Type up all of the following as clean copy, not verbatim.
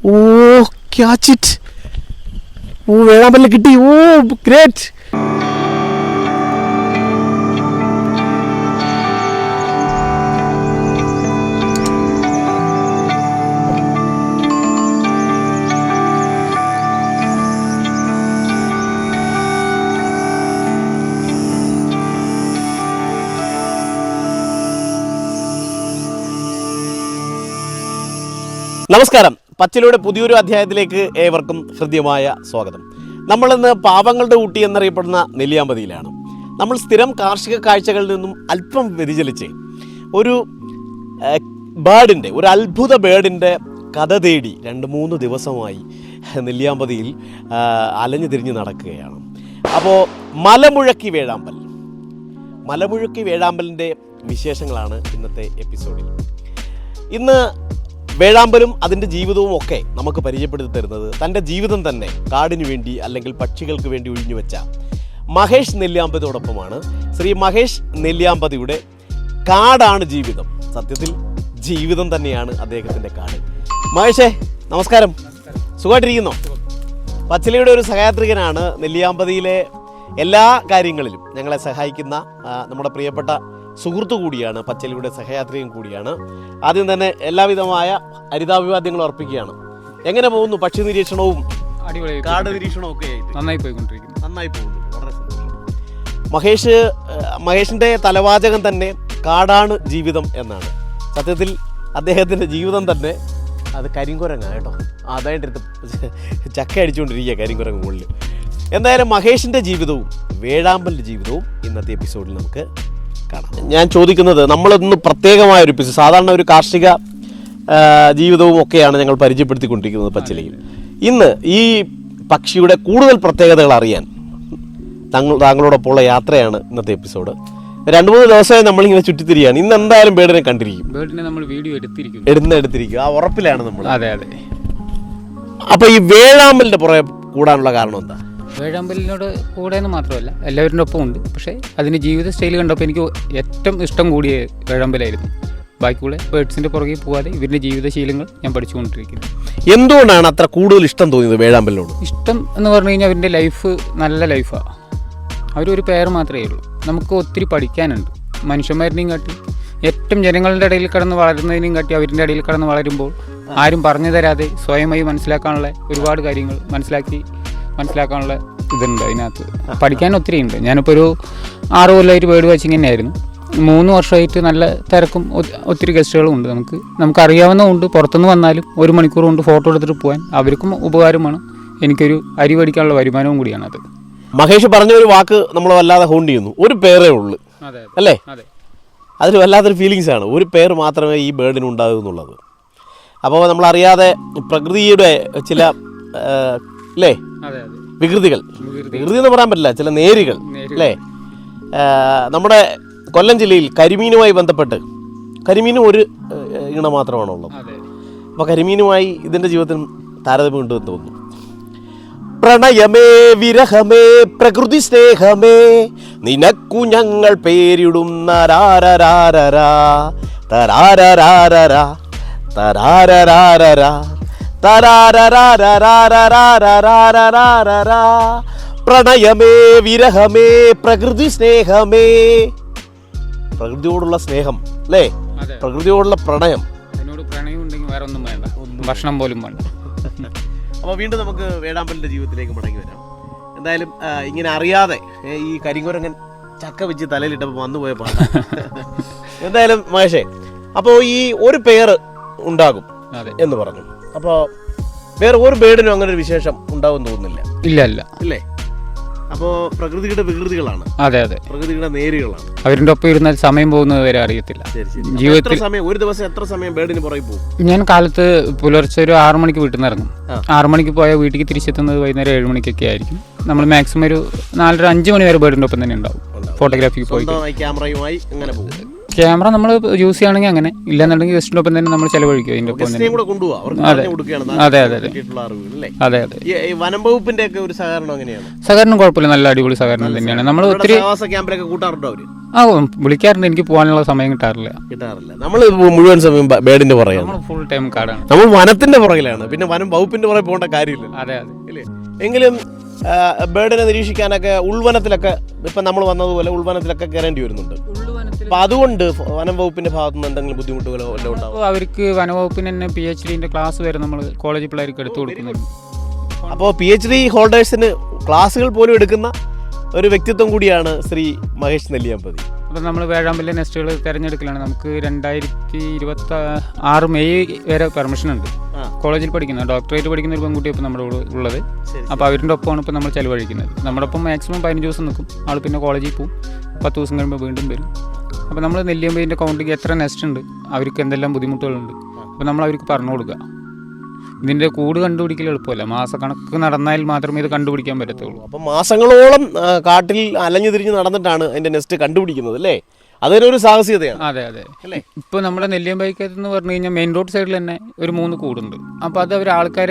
Oh catch it. ഓ വേഴാമ്പലിനെ കിട്ടി. ഓ great. നമസ്കാരം. പച്ചിലയുടെ പുതിയൊരു അധ്യായത്തിലേക്ക് ഏവർക്കും ഹൃദ്യമായ സ്വാഗതം. നമ്മളിന്ന് പാവങ്ങളുടെ ഊട്ടി എന്നറിയപ്പെടുന്ന നെല്ലിയാമ്പതിയിലാണ്. നമ്മൾ സ്ഥിരം കാർഷിക കാഴ്ചകളിൽ നിന്നും അല്പം വ്യതിചലിച്ച് ഒരു ഒരു അത്ഭുത ബേർഡിൻ്റെ കഥ തേടി 2-3 ദിവസമായി നെല്ലിയാമ്പതിയിൽ അലഞ്ഞു തിരിഞ്ഞ് നടക്കുകയാണ്. അപ്പോൾ മലമുഴക്കി വേഴാമ്പലിൻ്റെ വിശേഷങ്ങളാണ് ഇന്നത്തെ എപ്പിസോഡിൽ. ഇന്ന് വേഴാമ്പലും അതിൻ്റെ ജീവിതവും ഒക്കെ നമുക്ക് പരിചയപ്പെടുത്തി തരുന്നത് തൻ്റെ ജീവിതം തന്നെ കാടിനു വേണ്ടി അല്ലെങ്കിൽ പക്ഷികൾക്ക് വേണ്ടി ഒഴിഞ്ഞുവെച്ച മഹേഷ് നെല്ലിയാമ്പതിയോടൊപ്പമാണ്. ശ്രീ മഹേഷ് നെല്ലിയാമ്പതിയുടെ കാടാണ് ജീവിതം. സത്യത്തിൽ ജീവിതം തന്നെയാണ് അദ്ദേഹത്തിൻ്റെ കാട്. മഹേഷേ നമസ്കാരം, സുഖമായിട്ടിരിക്കുന്നോ? പച്ചിലയുടെ ഒരു സഹയാത്രികനാണ്. നെല്ലിയാമ്പതിയിലെ എല്ലാ കാര്യങ്ങളിലും ഞങ്ങളെ സഹായിക്കുന്ന നമ്മുടെ പ്രിയപ്പെട്ട സുഹൃത്തു കൂടിയാണ്, പച്ചിലയുടെ സഹയാത്രികൻ കൂടിയാണ്. ആദ്യം തന്നെ എല്ലാവിധമായ ഹരിതാഭിവാദ്യങ്ങളും അർപ്പിക്കുകയാണ്. എങ്ങനെ പോകുന്നു പക്ഷി നിരീക്ഷണവും കാട് നിരീക്ഷണവും ഒക്കെ? നന്നായി പോകുന്നു. വളരെ സന്തോഷം. മഹേഷിൻ്റെ തലവാചകം തന്നെ കാടാണ് ജീവിതം എന്നാണ്. സത്യത്തിൽ അദ്ദേഹത്തിൻ്റെ ജീവിതം തന്നെ അത് കരിങ്കുരങ്ങാണ് കേട്ടോ. അതായിട്ട് ചക്ക അടിച്ചുകൊണ്ടിരിക്കുക കരിങ്കുരങ്ങ് മുകളിൽ. എന്തായാലും മഹേഷിൻ്റെ ജീവിതവും വേഴാമ്പലിൻ്റെ ജീവിതവും ഇന്നത്തെ എപ്പിസോഡിൽ നമുക്ക് കാണാം. ഞാൻ ചോദിക്കുന്നത്, നമ്മളൊന്ന് പ്രത്യേകമായൊരു എപ്പിസോഡ്, സാധാരണ ഒരു കാർഷിക ജീവിതവും ഒക്കെയാണ് ഞങ്ങൾ പരിചയപ്പെടുത്തിക്കൊണ്ടിരിക്കുന്നത് പച്ചിലയിൽ. ഇന്ന് ഈ പക്ഷിയുടെ കൂടുതൽ പ്രത്യേകതകൾ അറിയാൻ താങ്കളോടൊപ്പമുള്ള യാത്രയാണ് ഇന്നത്തെ എപ്പിസോഡ്. 2-3 ദിവസമായി നമ്മളിങ്ങനെ ചുറ്റിത്തിരിയാണ്. ഇന്ന് എന്തായാലും ബേർഡിനെ കണ്ടിരിക്കും. ബേർഡിനെ നമ്മൾ വീഡിയോ എടുത്തിരിക്കും. ആ ഉറപ്പിലാണ് നമ്മൾ. അതെ. അപ്പൊ ഈ വേഴാമ്പലിന്റെ പുറകെ കൂടാനുള്ള കാരണം എന്താ? വേഴാമ്പലിനോട് കൂടെ എന്ന് മാത്രമല്ല, എല്ലാവരുടെ ഒപ്പം ഉണ്ട്. പക്ഷേ അതിന് ജീവിത സ്റ്റൈൽ കണ്ടപ്പോൾ എനിക്ക് ഏറ്റവും ഇഷ്ടം കൂടിയ വേഴാമ്പലായിരുന്നു. ബാക്കിയുള്ള ബേർഡ്സിന്റെ പുറകെ പോകാതെ ഇവരുടെ ജീവിതശീലങ്ങൾ ഞാൻ പഠിച്ചുകൊണ്ടിരിക്കുന്നു. എന്തുകൊണ്ടാണ് അത്ര കൂടുതൽ ഇഷ്ടം തോന്നിയത് വേഴാമ്പലിനോട്? ഇഷ്ടം എന്ന് പറഞ്ഞു കഴിഞ്ഞാൽ അവരുടെ ലൈഫ് നല്ല ലൈഫാണ്. അവരൊരു പേര് മാത്രമേ ഉള്ളൂ. നമുക്ക് ഒത്തിരി പഠിക്കാനുണ്ട്. മനുഷ്യന്മാരുടെയും കാട്ടി ഏറ്റവും ജനങ്ങളുടെ ഇടയിൽ കിടന്ന് വളരുന്നതിനെയും കാട്ടി അവരുടെ ഇടയിൽ കിടന്ന് വളരുമ്പോൾ ആരും പറഞ്ഞു തരാതെ സ്വയമായി മനസ്സിലാക്കാനുള്ള ഒരുപാട് കാര്യങ്ങൾ മനസ്സിലാക്കാനുള്ള ഇതുണ്ട് അതിനകത്ത്. പഠിക്കാൻ ഒത്തിരി ഉണ്ട്. ഞാനിപ്പോൾ ഒരു 6 കൊല്ലമായിട്ട് ബേർഡ് വാച്ചിങ് തന്നെയായിരുന്നു. 3 വർഷമായിട്ട് നല്ല തിരക്കും ഒത്തിരി ഗസ്റ്റുകളും ഉണ്ട്. നമുക്ക് അറിയാവുന്നതുണ്ട്. പുറത്തുനിന്ന് വന്നാലും 1 മണിക്കൂർ കൊണ്ട് ഫോട്ടോ എടുത്തിട്ട് പോകാൻ അവർക്കും ഉപകാരമാണ്. എനിക്കൊരു അരി പഠിക്കാനുള്ള വരുമാനവും കൂടിയാണ് അത്. മഹേഷ് പറഞ്ഞ ഒരു വാക്ക് നമ്മൾ വല്ലാതെ ഹോണ്ട് ചെയ്യുന്നു. ഒരു പേരേ ഉള്ളൂ അല്ലേ? അതിൽ വല്ലാത്തൊരു ഫീലിങ്സ് ആണ്. ഒരു പേര് മാത്രമേ ഈ ബേർഡിന് ഉണ്ടാകൂ എന്നുള്ളത്. അപ്പോൾ നമ്മളറിയാതെ പ്രകൃതിയുടെ ചില അല്ലേ വികൃതി എന്ന് പറയാൻ പറ്റില്ല, ചില നേരികൾ അല്ലേ? നമ്മുടെ കൊല്ലം ജില്ലയിൽ കരിമീനുമായി ബന്ധപ്പെട്ട്, കരിമീനും ഒരു ഇണ മാത്രമാണുള്ളത്. അപ്പോൾ കരിമീനുമായി ഇതിൻ്റെ ജീവിതത്തിൽ താരതമ്യമുണ്ടെന്ന് തോന്നുന്നു. പ്രണയമേ വിരഹമേ പ്രകൃതി സ്നേഹമേ നിനക്കു ഞങ്ങൾ പേരിടുന്ന രാരരാരരാ തരാരരാരരാ തരാരരാരരാ തരാരരാരരാരരാരരാരരാ പ്രണയമേ വിരഹമേ പ്രകൃതി സ്നേഹമേ. പ്രകൃതിയോടുള്ള സ്നേഹം അല്ലേ? പ്രകൃതിയോടുള്ള പ്രണയം. അതിനോട് പ്രണയം ഉണ്ടെങ്കിൽ വേറെ ഒന്നും വേണ്ട, ഭക്ഷണം പോലും വേണ്ട. അപ്പോൾ വീണ്ടും നമുക്ക് വേഴാമ്പലിൻ്റെ ജീവിതത്തിലേക്ക് മടങ്ങി വരാം. എന്തായാലും ഇങ്ങനെ അറിയാതെ ഈ കരിങ്കുരങ്ങൻ ചക്ക വെച്ച് തലയിലിട്ടപ്പോൾ വന്നുപോയ പാട്ട്. എന്തായാലും മഹേഷേ, അപ്പോൾ ഈ ഒരു പേര് ഉണ്ടാകും എന്ന് പറഞ്ഞു. അപ്പോൾ വേറെ ഒരു ബേർഡിനും അങ്ങനെ ഒരു വിശേഷം ഉണ്ടാവും തോന്നുന്നില്ല. ഇല്ലേ? അപ്പോൾ പ്രകൃതിയുടെ വികൃതികളാണ്. അതെ. പ്രകൃതിയുടെ നേരികളാണ്. അവരുടെ ഒപ്പം ഇരുന്നാൽ സമയം പോകുന്നത് വരെ അറിയത്തില്ല. ജീവിതത്തിൽ ഒരു ദിവസം എത്ര സമയം ബേർഡിന് പുറകെ പോകും? ഞാൻ കാലത്ത് പുലർച്ചെ ഒരു 6 മണിക്ക് വീട്ടിൽ നിന്ന് ഇറങ്ങും. 6 മണിക്ക് പോയാൽ വീട്ടിലേക്ക് തിരിച്ചെത്തുന്നത് വൈകുന്നേരം 7 മണിക്കൊക്കെ ആയിരിക്കും. നമ്മൾ മാക്സിമം ഒരു 4-5 മണി വരെ ബേർഡിൻ്റെ ഒപ്പം തന്നെ ഉണ്ടാവും. ഫോട്ടോഗ്രാഫിക്ക് പോയി ക്യാമറയുമായി അങ്ങനെ പോകും. ക്യാമറ നമ്മൾ യൂസ് ചെയ്യുകയാണെങ്കിൽ അങ്ങനെ, ഇല്ലെന്നുണ്ടെങ്കിൽ ഗസ്റ്റിൻ്റെ ഒപ്പം തന്നെ നമ്മൾ ചെലവഴിക്കും. അതിൻ്റെ ഒപ്പം അതെ. വനം വകുപ്പിന്റെ ഒക്കെ ഒരു സഹകരണം എങ്ങനെയാണ്? സഹകരണം കുഴപ്പമില്ല, നല്ല അടിപൊളി സഹകരണം തന്നെയാണ്. നമ്മൾ ഒത്തിരി ആ വിളിക്കാറുണ്ട്, എനിക്ക് പോകാനുള്ള സമയം കിട്ടാറില്ല. നമ്മൾ മുഴുവൻ സമയം ബേഡിന്റെ പുറകെ, നമ്മൾ ഫുൾ ടൈം കാടാണ്. നമ്മൾ വനത്തിന്റെ പുറകിലാണ്, പിന്നെ വനം വകുപ്പിന്റെ പുറകെ പോകേണ്ട കാര്യമില്ല. അതെ അല്ലേ? എങ്കിലും ബേഡിനെ നിരീക്ഷിക്കാനൊക്കെ ഉൾവനത്തിലൊക്കെ ഇപ്പം നമ്മൾ വന്നതുപോലെ ഉൾവനത്തിലൊക്കെ കയറേണ്ടി വരുന്നുണ്ട്. അപ്പം അതുകൊണ്ട് വനം വകുപ്പിന്റെ ഭാഗത്തു നിന്ന് എന്തെങ്കിലും ബുദ്ധിമുട്ടുകളോ എല്ലാം ഉണ്ടാവും? അവർക്ക് വനവകുപ്പിന് തന്നെ PhD ക്ലാസ് വരെ നമ്മൾ കോളേജ് പിള്ളേർക്ക് എടുത്തു കൊടുക്കുന്നുണ്ട്. അപ്പോൾ PhD ഹോൾഡേഴ്സിന് ക്ലാസ്സുകൾ പോലും എടുക്കുന്ന ഒരു വ്യക്തിത്വം കൂടിയാണ് ശ്രീ മഹേഷ് നെല്ലിയാമ്പതി. അപ്പം നമ്മൾ വേഴാമ്പലിലെ നെസ്റ്റുകൾ തിരഞ്ഞെടുക്കലാണ്. നമുക്ക് 2026 മെയ് വരെ പെർമിഷൻ ഉണ്ട്. കോളേജിൽ പഠിക്കുന്ന ഡോക്ടറേറ്റ് പഠിക്കുന്ന ഒരു പെൺകുട്ടി ഇപ്പം നമ്മുടെ കൂടെ ഉള്ളത്. അപ്പോൾ അവരുടെ ഒപ്പമാണ് ഇപ്പം നമ്മൾ ചിലവഴിക്കുന്നത്. നമ്മുടെ ഒപ്പം മാക്സിമം 15 ദിവസം നിൽക്കും ആൾ, പിന്നെ കോളേജിൽ പോകും. 10 ദിവസം കഴിയുമ്പോൾ വീണ്ടും വരും. അപ്പോൾ നമ്മൾ നെല്ലിയാമ്പതിൻ്റെ കൗണ്ടിങ് എത്ര നെസ്റ്റ് ഉണ്ട്, അവർക്ക് എന്തെല്ലാം ബുദ്ധിമുട്ടുകളുണ്ട്, അപ്പോൾ നമ്മൾ അവർക്ക് പറഞ്ഞു കൊടുക്കുക. ഇതിൻ്റെ കൂട് കണ്ടുപിടിക്കൽ എളുപ്പമല്ല, മാസക്കണക്ക് നടന്നാൽ മാത്രമേ ഇത് കണ്ടുപിടിക്കാൻ പറ്റത്തുള്ളൂ. അപ്പം മാസങ്ങളോളം കാട്ടിൽ അലഞ്ഞു തിരിഞ്ഞ് നടന്നിട്ടാണ് അതിൻ്റെ നെസ്റ്റ് കണ്ടുപിടിക്കുന്നത് അല്ലേ? അതിനൊരു സാഹസികതയാണ്. അതെ അതെ അല്ലേ? ഇപ്പോൾ നമ്മുടെ നെല്ലിയാമ്പതിക്കകത്ത് എന്ന് പറഞ്ഞു കഴിഞ്ഞാൽ മെയിൻ റോഡ് സൈഡിൽ തന്നെ ഒരു 3 കൂടുണ്ട്. അപ്പോൾ അത് അവർ ആൾക്കാർ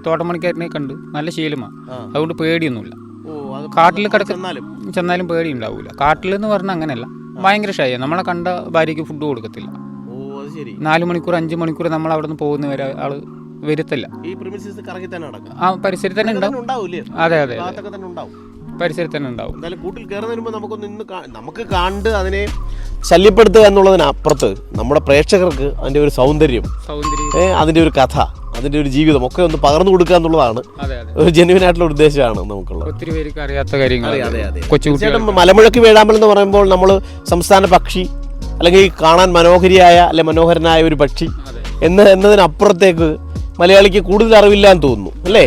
തോട്ടമണിക്കാരനെ കണ്ട് നല്ല ശീലമാണ്, അതുകൊണ്ട് പേടിയൊന്നുമില്ല. കാട്ടിൽ ചെന്നാലും പേടി ഉണ്ടാവില്ല. കാട്ടിൽ എന്ന് പറഞ്ഞാൽ അങ്ങനെയല്ല, ഭയങ്കര ഷൈ. നമ്മളെ കണ്ട ഭാര്യയ്ക്ക് ഫുഡ് കൊടുക്കത്തില്ല. 4 മണിക്കൂർ 5 മണിക്കൂർ നമ്മൾ അവിടെ നിന്ന് പോകുന്നവരെ ആള് വരുത്തില്ല. ആ പരിസരത്ത് തന്നെ ഉണ്ടാവും. അതെ അതെ പരിസരത്ത് തന്നെ ഉണ്ടാവും. കൂട്ടിൽ കയറുന്നതിന് നമുക്ക് കണ്ട് അതിനെ ശല്യപ്പെടുത്തുക എന്നുള്ളതിനപ്പുറത്ത് നമ്മുടെ പ്രേക്ഷകർക്ക് അതിൻ്റെ ഒരു സൗന്ദര്യം, അതിൻ്റെ ഒരു കഥ, അതിൻ്റെ ഒരു ജീവിതം ഒക്കെ ഒന്ന് പകർന്നു കൊടുക്കുക എന്നുള്ളതാണ് ഒരു ജെന്യുവൻ ആയിട്ടുള്ള ഉദ്ദേശമാണ് നമുക്കുള്ളത്. ഒത്തിരി പേർക്ക് അറിയാത്ത കാര്യങ്ങൾ. മലമുഴക്കി വേഴാമ്പൽ എന്ന് പറയുമ്പോൾ നമ്മൾ സംസ്ഥാന പക്ഷി അല്ലെങ്കിൽ കാണാൻ മനോഹരിയായ അല്ലെ മനോഹരനായ ഒരു പക്ഷി എന്നതിനപ്പുറത്തേക്ക് മലയാളിക്ക് കൂടുതൽ അറിവില്ല എന്ന് തോന്നുന്നു അല്ലേ?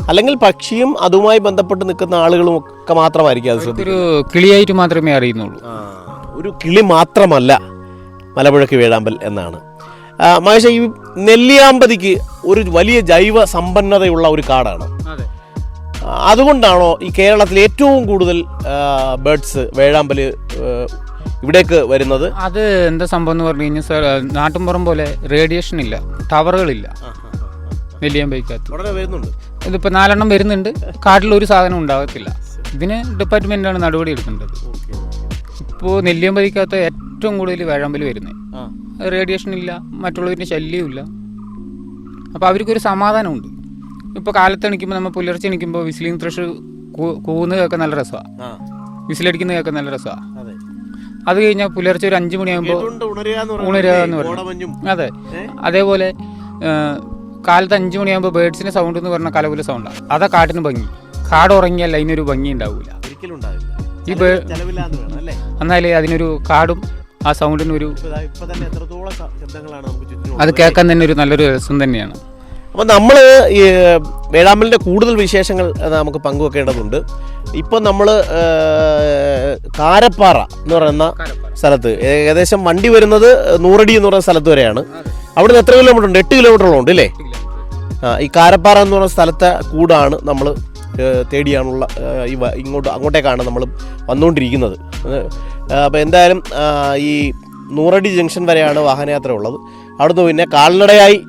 അല്ലെങ്കിൽ പക്ഷിയും അതുമായി ബന്ധപ്പെട്ട് നിൽക്കുന്ന ആളുകളും ഒക്കെ മാത്രമായിരിക്കും അത് ശ്രദ്ധിക്കുക. ഒരു കിളിയായിട്ട് മാത്രമേ അറിയുന്നുള്ളൂ. ഒരു കിളി മാത്രമല്ല മലമുഴക്കി വേഴാമ്പൽ എന്നാണ്. മഹേഷ്, ഈ നെല്ലിയാമ്പതിക്ക് ഒരു വലിയ ജൈവ സമ്പന്നതയുള്ള ഒരു കാടാണ്. അതുകൊണ്ടാണോ ഈ കേരളത്തിൽ ഏറ്റവും കൂടുതൽ ബേർഡ്സ് വേഴാമ്പൽ ഇവിടേക്ക് വരുന്നത്? അത് എന്താ സംഭവം എന്ന് പറഞ്ഞു കഴിഞ്ഞാൽ സാർ, നാട്ടിൻപുറം പോലെ റേഡിയേഷൻ ഇല്ല, ടവറുകളില്ല നെല്ലിയാമ്പതിക്കകത്ത്. ഇതിപ്പോൾ 4 എണ്ണം വരുന്നുണ്ട്. കാട്ടിലൊരു സാധനം ഉണ്ടാകത്തില്ല. ഇതിന് ഡിപ്പാർട്ട്മെൻറ്റാണ് നടപടി എടുക്കേണ്ടത്. ഇപ്പോൾ നെല്ലിയാമ്പതിക്കകത്ത് ഏറ്റവും കൂടുതൽ വേഴാമ്പൽ വരുന്നത്. റേഡിയേഷൻ ഇല്ല, മറ്റുള്ളവരുടെ ശല്യമില്ല. അപ്പോൾ അവർക്കൊരു സമാധാനമുണ്ട്. ഇപ്പോൾ കാലത്ത് എണിക്കുമ്പോൾ നമ്മൾ പുലർച്ചെ എണിക്കുമ്പോൾ വിസിലിംഗ് ത്രഷ് കൂവുന്നത് കേൾക്കാൻ നല്ല രസമാണ്, വിസിലടിക്കുന്നത് കേൾക്കാൻ നല്ല രസമാണ്. അത് കഴിഞ്ഞാൽ പുലർച്ചെ ഒരു 5 മണിയാകുമ്പോൾ ഉണരുക എന്ന് പറയും. അതെ, അതേപോലെ കാലത്ത് 5 മണിയാകുമ്പോൾ ബേഡ്സിൻ്റെ സൗണ്ട് എന്ന് പറഞ്ഞാൽ കലകുല സൗണ്ടാണ്. അതാ കാട്ടിന് ഭംഗി. കാട് ഉറങ്ങിയാൽ അതിനൊരു ഭംഗി ഉണ്ടാവില്ല. ഈ എന്നാലേ അതിനൊരു കാടും ആ സൗണ്ടിനൊരു അത് കേൾക്കാൻ തന്നെ ഒരു നല്ലൊരു രസം തന്നെയാണ്. അപ്പോൾ നമ്മൾ ഈ വേഴാമ്പലിൻ്റെ കൂടുതൽ വിശേഷങ്ങൾ നമുക്ക് പങ്കുവെക്കേണ്ടതുണ്ട്. ഇപ്പം നമ്മൾ കാരപ്പാറ എന്ന് പറയുന്ന സ്ഥലത്ത്, ഏകദേശം വണ്ടി വരുന്നത് 100 അടി എന്ന് പറയുന്ന സ്ഥലത്ത് വരെയാണ്. അവിടെ നിന്ന് എത്ര കിലോമീറ്റർ ഉണ്ട്? 8 കിലോമീറ്ററോളം ഉണ്ട് അല്ലേ? ഈ കാരപ്പാറ എന്ന് പറയുന്ന സ്ഥലത്തെ കൂടാണ് നമ്മൾ തേടിയാണുള്ള അങ്ങോട്ടേക്കാണ് നമ്മൾ വന്നുകൊണ്ടിരിക്കുന്നത്. അപ്പോൾ എന്തായാലും ഈ 100 അടി ജംഗ്ഷൻ വരെയാണ് വാഹനയാത്ര ഉള്ളത്. അവിടുന്ന് പിന്നെ കാൽനടയായി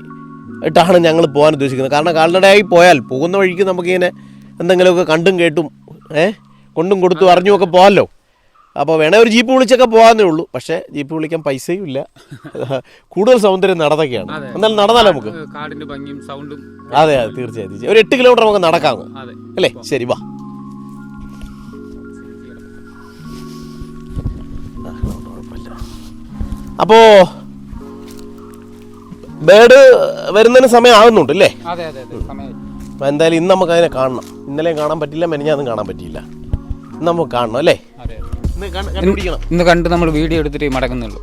ഇട്ടാണ് ഞങ്ങൾ പോകാൻ ഉദ്ദേശിക്കുന്നത്. കാരണം കാൽനടയായി പോയാൽ പോകുന്ന വഴിക്ക് നമുക്കിങ്ങനെ എന്തെങ്കിലുമൊക്കെ കണ്ടും കേട്ടും കൊണ്ടും കൊടുത്തും അറിഞ്ഞുമൊക്കെ പോകാമല്ലോ. അപ്പോൾ വേണേൽ ഒരു ജീപ്പ് വിളിച്ചൊക്കെ പോകാമെന്നേ ഉള്ളൂ. പക്ഷേ ജീപ്പ് വിളിക്കാൻ പൈസയും ഇല്ല. കൂടുതൽ സൗന്ദര്യം നടന്നൊക്കെയാണ്. എന്നാലും നടന്നാലോ നമുക്ക്? അതെ അതെ തീർച്ചയായും. ഒരു 8 കിലോമീറ്റർ നമുക്ക് നടക്കാം അല്ലേ? ശരി, വാ. അപ്പോൾ ബേർഡ് വരുന്നതിന് സമയം ആകുന്നുണ്ട് അല്ലേ? അപ്പോൾ എന്തായാലും ഇന്ന് നമുക്ക് അതിനെ കാണണം. ഇന്നലെയും കാണാൻ പറ്റില്ല, മെനഞ്ഞാന്നും കാണാൻ പറ്റിയില്ല. ഇന്ന് നമുക്ക് കാണണം അല്ലേ? ഇന്ന് കണ്ട് നമ്മൾ വീഡിയോ എടുത്തിട്ട് മടങ്ങുന്നുള്ളൂ.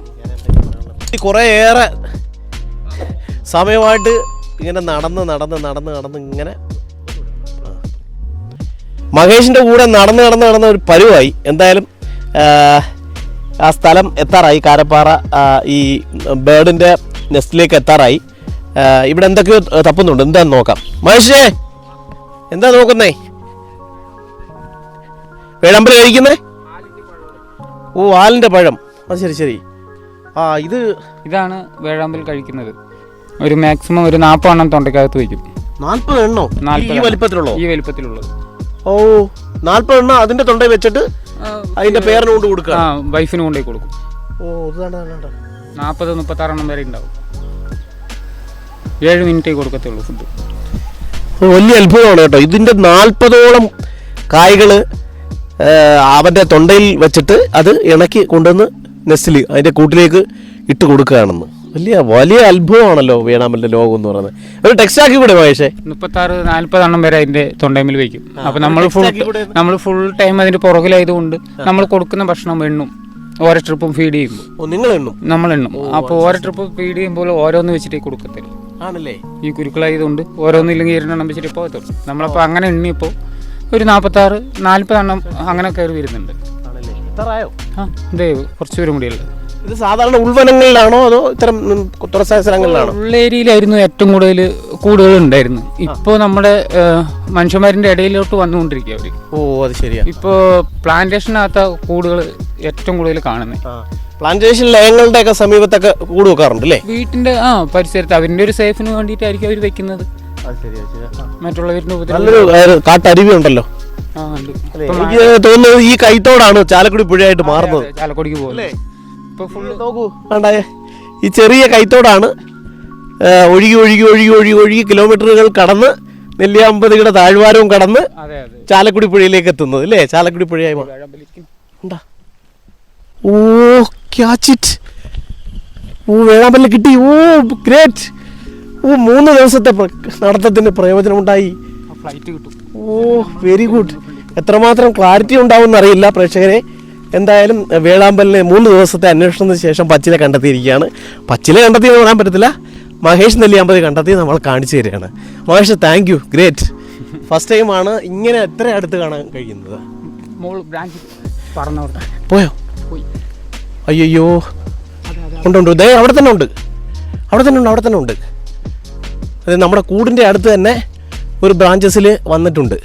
കുറേയേറെ സമയമായിട്ട് ഇങ്ങനെ നടന്ന് ഇങ്ങനെ മഹേഷിൻ്റെ കൂടെ നടന്ന് ഒരു പരുവായി. എന്തായാലും ആ സ്ഥലം എത്താറായി. കാരപ്പാറ ഈ ബേർഡിൻ്റെ നെസ്റ്റിലേക്ക് എത്താറായി. ഇവിടെ എന്തൊക്കെയോ തപ്പുന്നുണ്ട്, എന്താന്ന് നോക്കാം. മഹേഷേ, എന്താ നോക്കുന്നേ? വേഴാമ്പൽ കഴിക്കുന്നേ? ഓ, ആലിൻ്റെ പഴം. അത് ശരി ശരി. ഇതാണ് വേഴാമ്പൽ കഴിക്കുന്നത്. ഒരു മാക്സിമം ഒരു 40 എണ്ണം തൊണ്ടയ്ക്കകത്ത് വയ്ക്കും. 40 എണ്ണോ? ഈ വലിപ്പത്തിലുള്ളത്? ഈ വലിപ്പത്തിലുള്ളത്. ഓ, 40 എണ്ണം അതിൻ്റെ തൊണ്ടയിൽ വെച്ചിട്ട് അതിന്റെ പേരിന് കൊണ്ട് കൊടുക്കുക. വൈഫിന് കൊണ്ടേ കൊടുക്കും. ഓ, ഇത് കണ്ടോ 40-36 വരെ ഉണ്ടാവും. 7 മിനിറ്റേ കൊടുക്കത്തുള്ളൂ ഫുഡ്. വലിയ അത്ഭുതമാണ് കേട്ടോ. ഇതിന്റെ 40ഓളം കായ്കൾ അവന്റെ തൊണ്ടയിൽ വെച്ചിട്ട് അത് ഇണക്കി കൊണ്ടുവന്ന് നെസ്റ്റിൽ അതിന്റെ കൂട്ടിലേക്ക് ഇട്ട് കൊടുക്കുകയാണെന്ന്. വലിയ അത്ഭുതമാണല്ലോ വേഴാമ്പലിന്റെ ലോകം എന്ന് പറയുന്നത്. ഒരു ടെക്സ്റ്റ് ആക്കി കൂടെ മഹേഷേ? 36-40 വരെ അതിന്റെ തൊണ്ടയിൽ വയ്ക്കും. അപ്പൊ നമ്മൾ ഫുൾ ടൈം അതിന്റെ പുറകിലായതുകൊണ്ട് നമ്മൾ കൊടുക്കുന്ന ഭക്ഷണം എണ്ണും. ഓരോ ട്രിപ്പും ഫീഡ് ചെയ്യുമ്പോൾ നമ്മൾ എണ്ണും. അപ്പോൾ ഓരോ ട്രിപ്പ് ഫീഡ് ചെയ്യുമ്പോൾ ഓരോന്ന് വെച്ചിട്ടേ കൊടുക്കത്തില്ല. ആണല്ലേ? ഈ കുരുക്കളായതുകൊണ്ട് ഓരോന്നില്ലെങ്കിൽ 2 എണ്ണം വെച്ചിട്ട് പോകത്തുള്ളൂ. നമ്മളപ്പോൾ അങ്ങനെ എണ്ണിയപ്പോൾ ഒരു 46-40 എണ്ണം അങ്ങനെ കയറി വരുന്നുണ്ട്. കുറച്ച് പേരും കൂടിയല്ലേ. ഇത് സാധാരണ ഉൾവനങ്ങളിലാണോ അതോ ഇത്തരം തുറസായ സ്ഥലങ്ങളിലാണോ? ഉള്ളേരിയിലായിരുന്നു ഏറ്റവും കൂടുതൽ ഉണ്ടായിരുന്നു. ഇപ്പോൾ നമ്മുടെ മനുഷ്യന്മാരിന്റെ ഇടയിലോട്ട് വന്നുകൊണ്ടിരിക്കുക അവര്. ഓ, അത് ശരിയാ. ഇപ്പോൾ പ്ലാന്റേഷനകത്ത കൂടുകൾ ഏറ്റവും കൂടുതൽ കാണുന്നത്. പ്ലാന്റേഷൻ ലയങ്ങളുടെ ഒക്കെ സമീപത്തൊക്കെ കൂട് വെക്കാറുണ്ട് അല്ലേ? വീട്ടിന്റെ പരിസരത്ത് അവരിന്റെ ഒരു സേഫിന് വേണ്ടിയിട്ടായിരിക്കും അവർ വെക്കുന്നത്. മറ്റുള്ളവരുടെ നല്ലൊരു കാട്ടരുവി ഉണ്ടല്ലോ. എനിക്ക് തോന്നുന്നത് ഈ കൈത്തോടാണ് ചാലക്കുടി പുഴയായിട്ട് മാറുന്നത്. ചാലക്കുടിക്ക് പോകുന്നത് നോക്കൂ, വേണ്ടായേ ഈ ചെറിയ കൈത്തോടാണ് ഒഴുകി കിലോമീറ്ററുകൾ കടന്ന് നെല്ലിയാമ്പതിയുടെ താഴ്വാരവും കടന്ന് ചാലക്കുടി പുഴയിലേക്ക് എത്തുന്നത് അല്ലേ? ചാലക്കുടി പുഴയായി ഉണ്ടാ. ഓ, ക്യാച്ച് ഇറ്റ്. ഓ, വേഴാമ്പലിനെ കിട്ടി. ഓ, ഗ്രേറ്റ്. ഓ, 3 ദിവസത്തെ നടത്തത്തിന് പ്രയോജനമുണ്ടായി. ഫ്ലൈറ്റ് കിട്ടും. ഓ, വെരി ഗുഡ്. എത്രമാത്രം ക്ലാരിറ്റി ഉണ്ടാവും എന്നറിയില്ല പ്രേക്ഷകരെ. എന്തായാലും വേഴാമ്പലിനെ 3 ദിവസത്തെ അന്വേഷണത്തിന് ശേഷം പച്ചില കണ്ടെത്തിയിരിക്കുകയാണ്. പച്ചില കണ്ടെത്തിയെന്ന് പറയാൻ പറ്റത്തില്ല, മഹേഷ് നെല്ലിയാമ്പതി കണ്ടെത്തി നമ്മൾ കാണിച്ചു തരികയാണ്. Mahesh, thank you, great. First ടൈമാണ് ഇങ്ങനെ എത്ര അടുത്ത് കാണാൻ കഴിയുന്നത്. പോയോ? അയ്യോ, ഉണ്ട്. ദേ അവിടെ തന്നെ ഉണ്ട്. അതെ, നമ്മുടെ കൂടിൻ്റെ അടുത്ത് തന്നെ ഒരു ബ്രാഞ്ചസിൽ വന്നിട്ടുണ്ട്.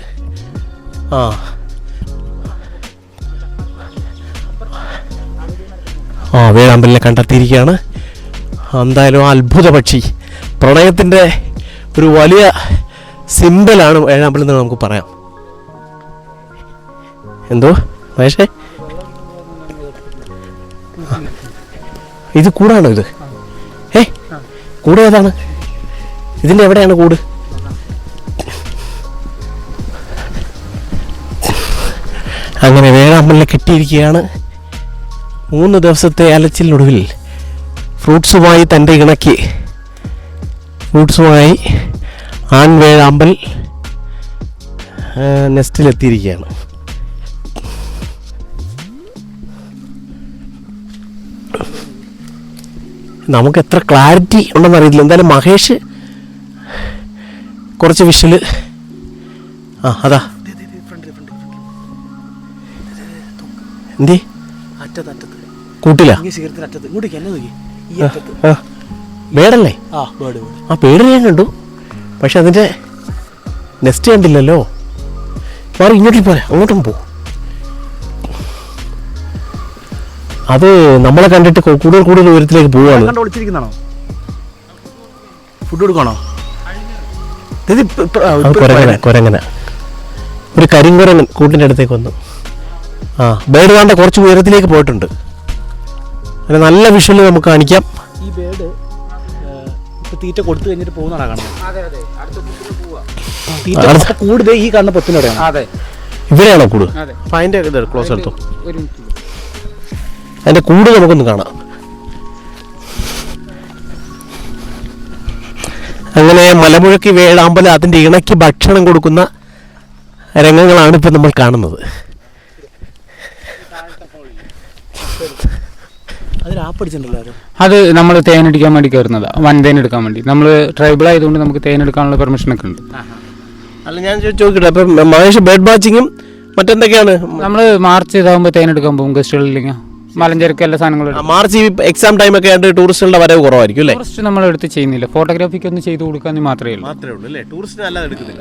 വേഴാമ്പലിനെ കണ്ടെത്തിയിരിക്കുകയാണ്. എന്തായാലും അത്ഭുത പക്ഷി, പ്രണയത്തിൻ്റെ ഒരു വലിയ സിമ്പലാണ് വേഴാമ്പൽ എന്ന് നമുക്ക് പറയാം. എന്തോ മഹേഷേ, ഇത് കൂടാണോ? ഇത് കൂട് ഏതാണ്? ഇതിൻ്റെ എവിടെയാണ് കൂട്? അങ്ങനെ വേഴാമ്പലിനെ കിട്ടിയിരിക്കുകയാണ്. 3 ദിവസത്തെ അലച്ചിലിനൊടുവിൽ ഫ്രൂട്ട്സുമായി തൻ്റെ ഇണക്കി ഫ്രൂട്ട്സുമായി ആൺവേഴാമ്പൽ നെസ്റ്റിലെത്തിയിരിക്കുകയാണ്. നമുക്ക് എത്ര ക്ലാരിറ്റി ഉണ്ടെന്ന് അറിയില്ല. എന്തായാലും മഹേഷ് കുറച്ച് വിഷല് അതാ എന്തേ കൂട്ടില്ല ബേഡല്ലേ? ആ പേട് ഞാൻ കണ്ടു, പക്ഷെ അതിൻ്റെ നെസ്റ്റ് കണ്ടില്ലല്ലോ. മാറി ഇങ്ങോട്ടും പോരാ, അങ്ങോട്ടും പോ. അത് നമ്മളെ കണ്ടിട്ട് കൂടുതൽ ഉയരത്തിലേക്ക് പോവാണ്. ഫുഡ് കൊടുക്കണോ? കൊരങ്ങന, ഒരു കരിങ്കുരങ്ങൻ കൂട്ടിൻ്റെ അടുത്തേക്ക് വന്നു. ബേഡ് കാണ്ട കുറച്ച് ഉയരത്തിലേക്ക് പോയിട്ടുണ്ട്. അങ്ങനെ നല്ല വിഷ്വല് നമുക്ക് കാണിക്കാം. ഈ ബേഡ് തീറ്റ കൊടുത്തു കഴിഞ്ഞിട്ട് പോകുന്നതാണ് കാണുന്നത്. കൂട് ഈ കാണുന്ന പൊത്തിനോടെയാണ്. ഇവിടെയാണോ കൂട്? അപ്പൊ അതിന്റെ ക്ലോസ് എടുത്തോ, അതിന്റെ കൂട് നമുക്കൊന്ന് കാണാം. അങ്ങനെ മലമുഴക്കി വേഴാമ്പൽ അതിന്റെ ഇണക്കി ഭക്ഷണം കൊടുക്കുന്ന രംഗങ്ങളാണ് ഇപ്പം നമ്മൾ കാണുന്നത്. അത് നമ്മൾ തേനെടുക്കാൻ വേണ്ടി കയറുന്നതാണ്. വൻതേൻ എടുക്കാൻ വേണ്ടി. നമ്മൾ ട്രൈബൽ ആയതുകൊണ്ട് നമുക്ക് തേൻ എടുക്കാനുള്ള പെർമിഷനൊക്കെ ഉണ്ട്. അല്ല, ഞാൻ ചോദിക്കട്ടെ, അപ്പം മഹേഷ് ബേർഡ് വാച്ചിങ്ങും മറ്റെന്തൊക്കെയാണ്? നമ്മൾ മാർച്ച് ഇതാകുമ്പോൾ തേൻ എടുക്കാൻ പോകും ഗസ്റ്റുകളില്ലെങ്കിൽ. മലഞ്ചരക്ക് എല്ലാ സാധനങ്ങളും. മാർച്ച് എക്സാം ടൈം ഒക്കെ ആയിട്ട് ടൂറിസ്റ്റുകളുടെ വരവ് കുറവായിരിക്കും അല്ലേ? ടൂറിസ്റ്റ് നമ്മൾ എടുത്ത് ചെയ്യുന്നില്ല, ഫോട്ടോഗ്രാഫിക്ക് ഒന്ന് ചെയ്ത് കൊടുക്കാൻ മാത്രമേ ഉള്ളൂ.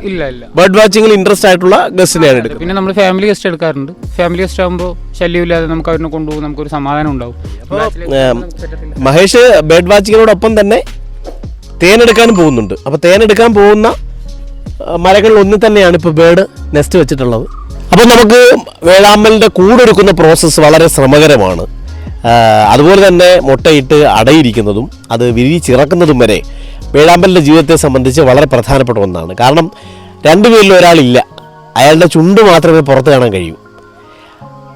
ഇല്ല. ബേർഡ് വാച്ചിങ്ങിൽ ഇൻട്രസ്റ്റ് ആയിട്ടുള്ള ഗസ്റ്റിനെയാണ് എടുക്കുന്നത്. പിന്നെ നമ്മൾ ഫാമിലി ഗസ്റ്റ് എടുക്കാറുണ്ട്. ഫാമിലി ഗസ്റ്റ് ആകുമ്പോൾ ശല്യമില്ലാതെ നമുക്ക് അവരിനെ കൊണ്ടുപോകും, നമുക്കൊരു സമാധാനം ഉണ്ടാവും. മഹേഷ് ബേർഡ് വാച്ചിങ്ങിനോടൊപ്പം തന്നെ തേനെടുക്കാനും പോകുന്നുണ്ട്. അപ്പോൾ തേനെടുക്കാൻ പോകുന്ന മരങ്ങളിൽ ഒന്നിൽ തന്നെയാണ് ഇപ്പോൾ ബേർഡ് നെസ്റ്റ് വെച്ചിട്ടുള്ളത്. അപ്പം നമുക്ക് വേഴാമ്പലിൻ്റെ കൂടൊരുക്കുന്ന പ്രോസസ്സ് വളരെ ശ്രമകരമാണ്. അതുപോലെ തന്നെ മുട്ടയിട്ട് അടയിരിക്കുന്നതും അത് വിരിച്ചിറക്കുന്നതും വരെ വേഴാമ്പലിൻ്റെ ജീവിതത്തെ സംബന്ധിച്ച് വളരെ പ്രധാനപ്പെട്ട ഒന്നാണ്. കാരണം രണ്ടുപേരിൽ ഒരാളില്ല, അയാളുടെ ചുണ്ട് മാത്രമേ പുറത്ത് കാണാൻ കഴിയൂ.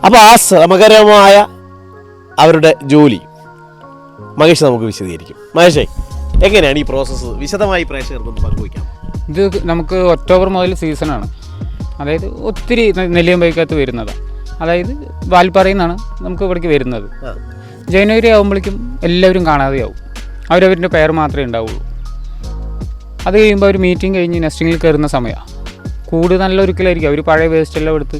അപ്പോൾ ആ ശ്രമകരമായ അവരുടെ ജോലി മഹേഷ് നമുക്ക് വിശദീകരിക്കും. മഹേഷേ, എങ്ങനെയാണ് ഈ പ്രോസസ്സ് വിശദമായി പ്രേക്ഷകർക്കൊന്ന് പങ്കുവയ്ക്കാം? ഇത് നമുക്ക് ഒക്ടോബർ മുതൽ സീസണാണ്. അതായത് ഒത്തിരി നെല്ലിയമ്പതിക്കകത്ത് വരുന്നതാണ്. അതായത് വാൽപ്പാറയിൽ നിന്നാണ് നമുക്ക് ഇവിടേക്ക് വരുന്നത്. ജനുവരി ആകുമ്പോഴേക്കും എല്ലാവരും കാണാതെയാവും. അവരവരുടെ പേര് മാത്രമേ ഉണ്ടാവുള്ളൂ. അത് കഴിയുമ്പോൾ അവർ മീറ്റിംഗ് കഴിഞ്ഞ് നെസ്റ്റിങ്ങിൽ കയറുന്ന സമയമാണ്. കൂട് നല്ല ഒരിക്കലായിരിക്കും. അവർ പഴയ വേസ്റ്റെല്ലാം എടുത്ത്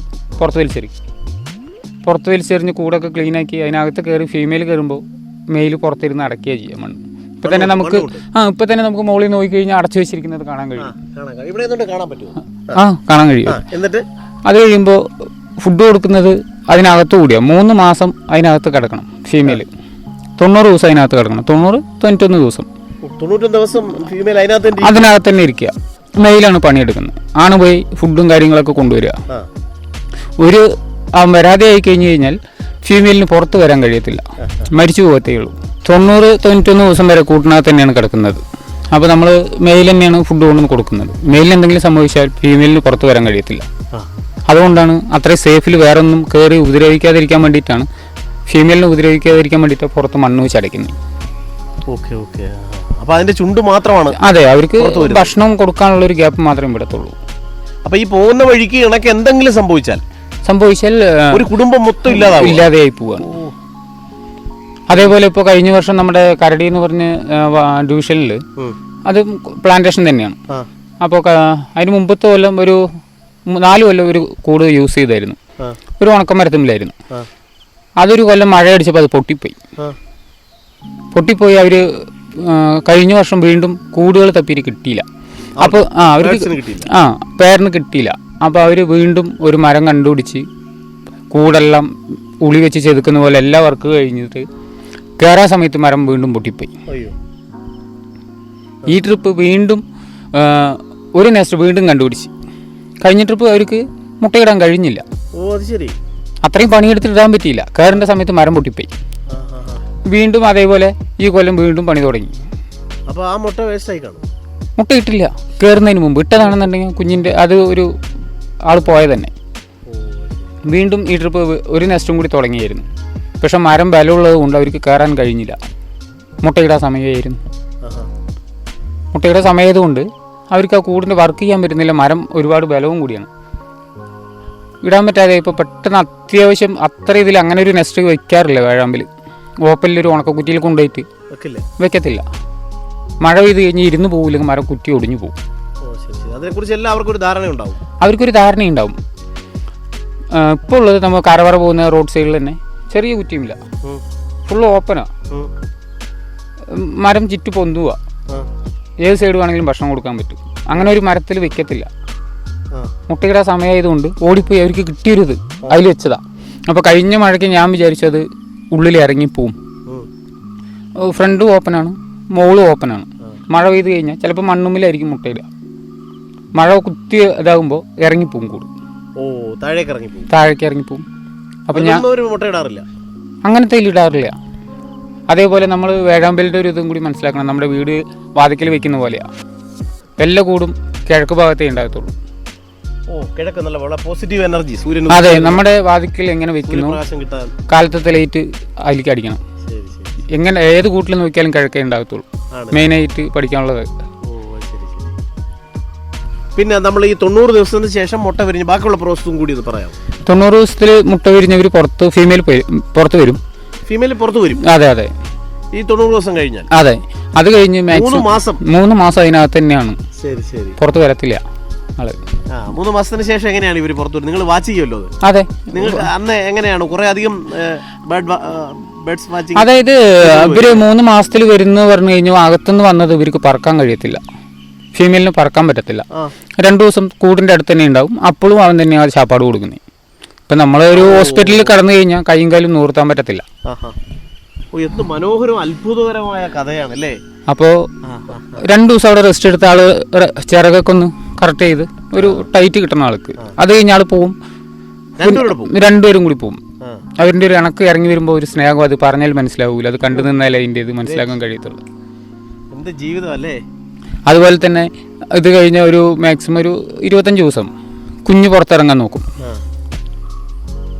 പുറത്ത് വലിച്ചെറിഞ്ഞ് കൂടൊക്കെ ക്ലീനാക്കി അതിനകത്ത് കയറി ഫീമെയിൽ കയറുമ്പോൾ മെയിൽ പുറത്തിരുന്ന് അടയ്ക്കുകയാണ് ചെയ്യുക മണ്ണ്. ഇപ്പം തന്നെ നമുക്ക് മുകളിൽ നോക്കിക്കഴിഞ്ഞാൽ അടച്ചു വെച്ചിരിക്കുന്നത് കാണാൻ കഴിയും. കാണാൻ കഴിയും. എന്നിട്ട് അത് കഴിയുമ്പോൾ ഫുഡ് കൊടുക്കുന്നത് അതിനകത്ത് കൂടിയാണ്. 3 മാസം അതിനകത്ത് കിടക്കണം. ഫീമെയിൽ 90 ദിവസം അതിനകത്ത് കിടക്കണം. 90-91 ദിവസം ഫീമെയിൽ അതിനകത്ത് തന്നെ ഇരിക്കുക. മെയിലാണ് പണിയെടുക്കുന്നത്. ആണ് പോയി ഫുഡും കാര്യങ്ങളൊക്കെ കൊണ്ടുവരിക. ഒരു വരാതെ ആയി കഴിഞ്ഞ് കഴിഞ്ഞാൽ ഫീമെയിലിന് പുറത്ത് വരാൻ കഴിയത്തില്ല, മരിച്ചു പോകത്തേ ഉള്ളൂ. 90-91 ദിവസം വരെ കൂട്ടിനകത്ത് തന്നെയാണ് കിടക്കുന്നത്. അപ്പോൾ നമ്മൾ മെയിൽ തന്നെയാണ് ഫുഡ് കൊണ്ടുവന്ന് കൊടുക്കുന്നത്. മെയിലിന് എന്തെങ്കിലും സംഭവിച്ചാൽ ഫീമെയിലിന് പുറത്ത് വരാൻ കഴിയത്തില്ല. അതുകൊണ്ടാണ് അത്രയും സേഫിൽ വേറെ ഒന്നും കയറി ഉപദ്രവിക്കാതിരിക്കാൻ വേണ്ടിയിട്ടാണ്, ഫീമെയിലിനെ ഉപദ്രവിക്കാതിരിക്കാൻ വേണ്ടിയിട്ട് പുറത്ത് മണ്ണ് വെച്ച് അടയ്ക്കുന്നത്. അപ്പോൾ അതിൻ്റെ ചുണ്ട് മാത്രമാണ്. അതെ, അവർക്ക് ഭക്ഷണം കൊടുക്കാനുള്ള ഒരു ഗ്യാപ്പ് മാത്രമേ വിടത്തുള്ളൂ. അപ്പോൾ ഈ പോകുന്ന വഴിക്ക് ഇണക്ക് എന്തെങ്കിലും സംഭവിച്ചാൽ ഒരു കുടുംബം മൊത്തം ഇല്ലാതെയായി പോവുകയാണ്. അതേപോലെ ഇപ്പോൾ കഴിഞ്ഞ വർഷം നമ്മുടെ കരടി എന്ന് പറഞ്ഞ ഡിവിഷനിൽ അത് പ്ലാന്റേഷൻ തന്നെയാണ്. അപ്പോൾ അതിന് മുമ്പത്തെ കൊല്ലം ഒരു 4 കൊല്ലം ഒരു കൂട് യൂസ് ചെയ്തായിരുന്നു. ഒരു ഉണക്കമരത്തിലായിരുന്നു. അതൊരു കൊല്ലം മഴ അടിച്ചപ്പോൾ അത് പൊട്ടിപ്പോയി. അവർ കഴിഞ്ഞ വർഷം വീണ്ടും കൂടുകൾ തപ്പിയിട്ട് കിട്ടിയില്ല. അപ്പോൾ അവർക്ക് പേരിന് കിട്ടിയില്ല. അപ്പോൾ അവർ വീണ്ടും ഒരു മരം കണ്ടുപിടിച്ച് കൂടെല്ലാം ഉളി വെച്ച് ചെതുക്കുന്ന പോലെ എല്ലാ വർക്ക് കഴിഞ്ഞിട്ട് കയറാൻ സമയത്ത് മരം വീണ്ടും പൊട്ടിപ്പോയി. ഈ ട്രിപ്പ് വീണ്ടും ഒരു നെസ്റ്റ് വീണ്ടും കണ്ടുപിടിച്ച്. കഴിഞ്ഞ ട്രിപ്പ് അവർക്ക് മുട്ടയിടാൻ കഴിഞ്ഞില്ല. അത്രയും പണിയെടുത്തിട്ട് ഇടാൻ പറ്റിയില്ല. കയറേണ്ട സമയത്ത് മരം പൊട്ടിപ്പോയി. വീണ്ടും അതേപോലെ ഈ കൊല്ലം വീണ്ടും പണി തുടങ്ങി. അപ്പോൾ ആ മുട്ട വേസ്റ്റായി കാണും. മുട്ട ഇട്ടില്ല. കയറുന്നതിന് മുമ്പ് ഇട്ടതാണെന്നുണ്ടെങ്കിൽ കുഞ്ഞിൻ്റെ അത് ഒരു ആൾ പോയത് തന്നെ. വീണ്ടും ഈ ട്രിപ്പ് ഒരു നെസ്റ്റും കൂടി തുടങ്ങിയായിരുന്നു. പക്ഷെ മരം ബലമുള്ളത് കൊണ്ട് അവർക്ക് കയറാൻ കഴിഞ്ഞില്ല. മുട്ടയിടാൻ സമയമായിരുന്നു. മുട്ടയുടെ സമയതുകൊണ്ട് അവർക്ക് ആ കൂടിൻ്റെ വർക്ക് ചെയ്യാൻ പറ്റുന്നില്ല. മരം ഒരുപാട് ബലവും കൂടിയാണ്. ഇടാൻ പറ്റാതെ ഇപ്പോൾ പെട്ടെന്ന് അത്യാവശ്യം അത്ര ഇതിൽ അങ്ങനെ ഒരു നെസ്റ്റ് വയ്ക്കാറില്ല വേഴാമ്പൽ. ഓപ്പനിലൊരു ഉണക്കക്കുറ്റിയിൽ കൊണ്ടുപോയിട്ട് വെക്കത്തില്ല. മഴ പെയ്ത് കഴിഞ്ഞ് ഇരുന്ന് പോകില്ലെങ്കിൽ മരം കുറ്റി ഒടിഞ്ഞു പോകും. അവർക്കൊരു ധാരണയുണ്ടാവും. ഇപ്പോൾ ഉള്ളത് നമ്മൾ കരവറ പോകുന്ന റോഡ് സൈഡിൽ തന്നെ ചെറിയ കുറ്റിയുമില്ല, ഫുള്ള് ഓപ്പനാണ്. മരം ചുറ്റു പൊന്തുക. ഏത് സൈഡ് വേണമെങ്കിലും ഭക്ഷണം കൊടുക്കാൻ പറ്റും. അങ്ങനെ ഒരു മരത്തിൽ വെക്കത്തില്ല. മുട്ടയുടെ സമയമായതുകൊണ്ട് ഓടിപ്പോയി അവർക്ക് കിട്ടിയൊരിത് അതിൽ വെച്ചതാ. അപ്പോൾ കഴിഞ്ഞ മഴയ്ക്ക് ഞാൻ വിചാരിച്ചത് ഉള്ളിൽ ഇറങ്ങിപ്പോവും. ഫ്രണ്ട് ഓപ്പനാണ്, മോള് ഓപ്പനാണ്. മഴ പെയ്ത് കഴിഞ്ഞാൽ ചിലപ്പോൾ മണ്ണുമ്മിലായിരിക്കും മുട്ടയിടുക. മഴ കുത്തി ഇതാകുമ്പോൾ ഇറങ്ങിപ്പോവും കൂട്. താഴേക്ക് ഇറങ്ങിപ്പോവും. അപ്പം ഞാൻ അങ്ങനത്തെ ഇടാറില്ല. അതേപോലെ നമ്മൾ വേഴാമ്പലിൻ്റെ ഒരു ഇതും കൂടി മനസ്സിലാക്കണം. നമ്മുടെ വീട് വാതിക്കൽ വെക്കുന്ന പോലെയാണ്. എല്ലാ കൂടും കിഴക്ക് ഭാഗത്തേ ഉണ്ടാകത്തുള്ളൂ. അതെ, നമ്മുടെ വാതിക്കൽ എങ്ങനെ വെക്കുന്നു, കാലത്തെ ലൈറ്റ് അതിലേക്ക് അടിക്കണം. എങ്ങനെ ഏത് കൂട്ടിൽ നോക്കിയാലും കിഴക്കേ ഉണ്ടാകത്തുള്ളൂ. മെയിനായിട്ട് പഠിക്കാനുള്ളത്. പിന്നെ നമ്മൾ ഈ 90 ദിവസത്തിന് ശേഷം മുട്ട വിരിഞ്ഞ് ബാക്കിയുള്ള പ്രോസസ്സും കൂടി ഒന്ന് പറയാം. 90 ദിവസത്തിൽ മുട്ട വിരിഞ്ഞവർ ഫീമെയിൽ പുറത്ത് വരും. അതെ അതെ, ഈ 90 ദിവസം കഴിഞ്ഞാൽ. അതെ, അത് കഴിഞ്ഞ് 3 മാസം അതിനകത്ത് തന്നെയാണ്. പുറത്ത് വരത്തില്ല ആള്. 3 മാസത്തിന് ശേഷം എങ്ങനെയാണ് ഇവർ പുറത്തു വരുന്നത്? നിങ്ങൾ വാച്ച് ചെയ്യുമല്ലോ. അതെ, നിങ്ങൾ അന്ന് എങ്ങനെയാണ് കുറെ അധികം ബേർഡ്സ് വാച്ചിങ്? അതായത് ഇവര് 3 മാസത്തിൽ വരുന്ന പറഞ്ഞു കഴിഞ്ഞാൽ അകത്തുനിന്ന് വന്നത് ഇവർക്ക് പറക്കാൻ കഴിയത്തില്ല. ഫീമെയിലിന് പറക്കാൻ പറ്റത്തില്ല. 2 ദിവസം കൂടിൻ്റെ അടുത്ത് തന്നെ ഉണ്ടാവും. അപ്പോഴും അവൻ തന്നെയാണ് ചാപ്പാട് കൊടുക്കുന്നത്. ഇപ്പം നമ്മളൊരു ഹോസ്പിറ്റലിൽ കടന്നു കഴിഞ്ഞാൽ കൈയും കാലും നൂർത്താൻ പറ്റത്തില്ല. എന്ത് മനോഹരവും അത്ഭുതകരമായ കഥയാണല്ലേ. അപ്പോൾ 2 ദിവസം അവിടെ റെസ്റ്റ് എടുത്ത ആള് ചിറകൊക്കെ ഒന്ന് കറക്റ്റ് ചെയ്ത് ഒരു ടൈറ്റ് കിട്ടുന്ന ആൾക്ക് അത് കഴിഞ്ഞ ആൾ പോവും. രണ്ടുപേരും കൂടി പോകും. അവരുടെ ഒരു ഇണക്ക് ഇറങ്ങി വരുമ്പോൾ ഒരു സ്നേഹം അത് പറഞ്ഞാൽ മനസ്സിലാവൂല, അത് കണ്ടു നിന്നാലേ അതിൻ്റെ ഇത് മനസ്സിലാക്കാൻ കഴിയത്തുള്ളൂ. ജീവിതം അല്ലേ. അതുപോലെ തന്നെ ഇത് കഴിഞ്ഞ ഒരു മാക്സിമം ഒരു 25 ദിവസം കുഞ്ഞ് പുറത്തിറങ്ങാൻ നോക്കും.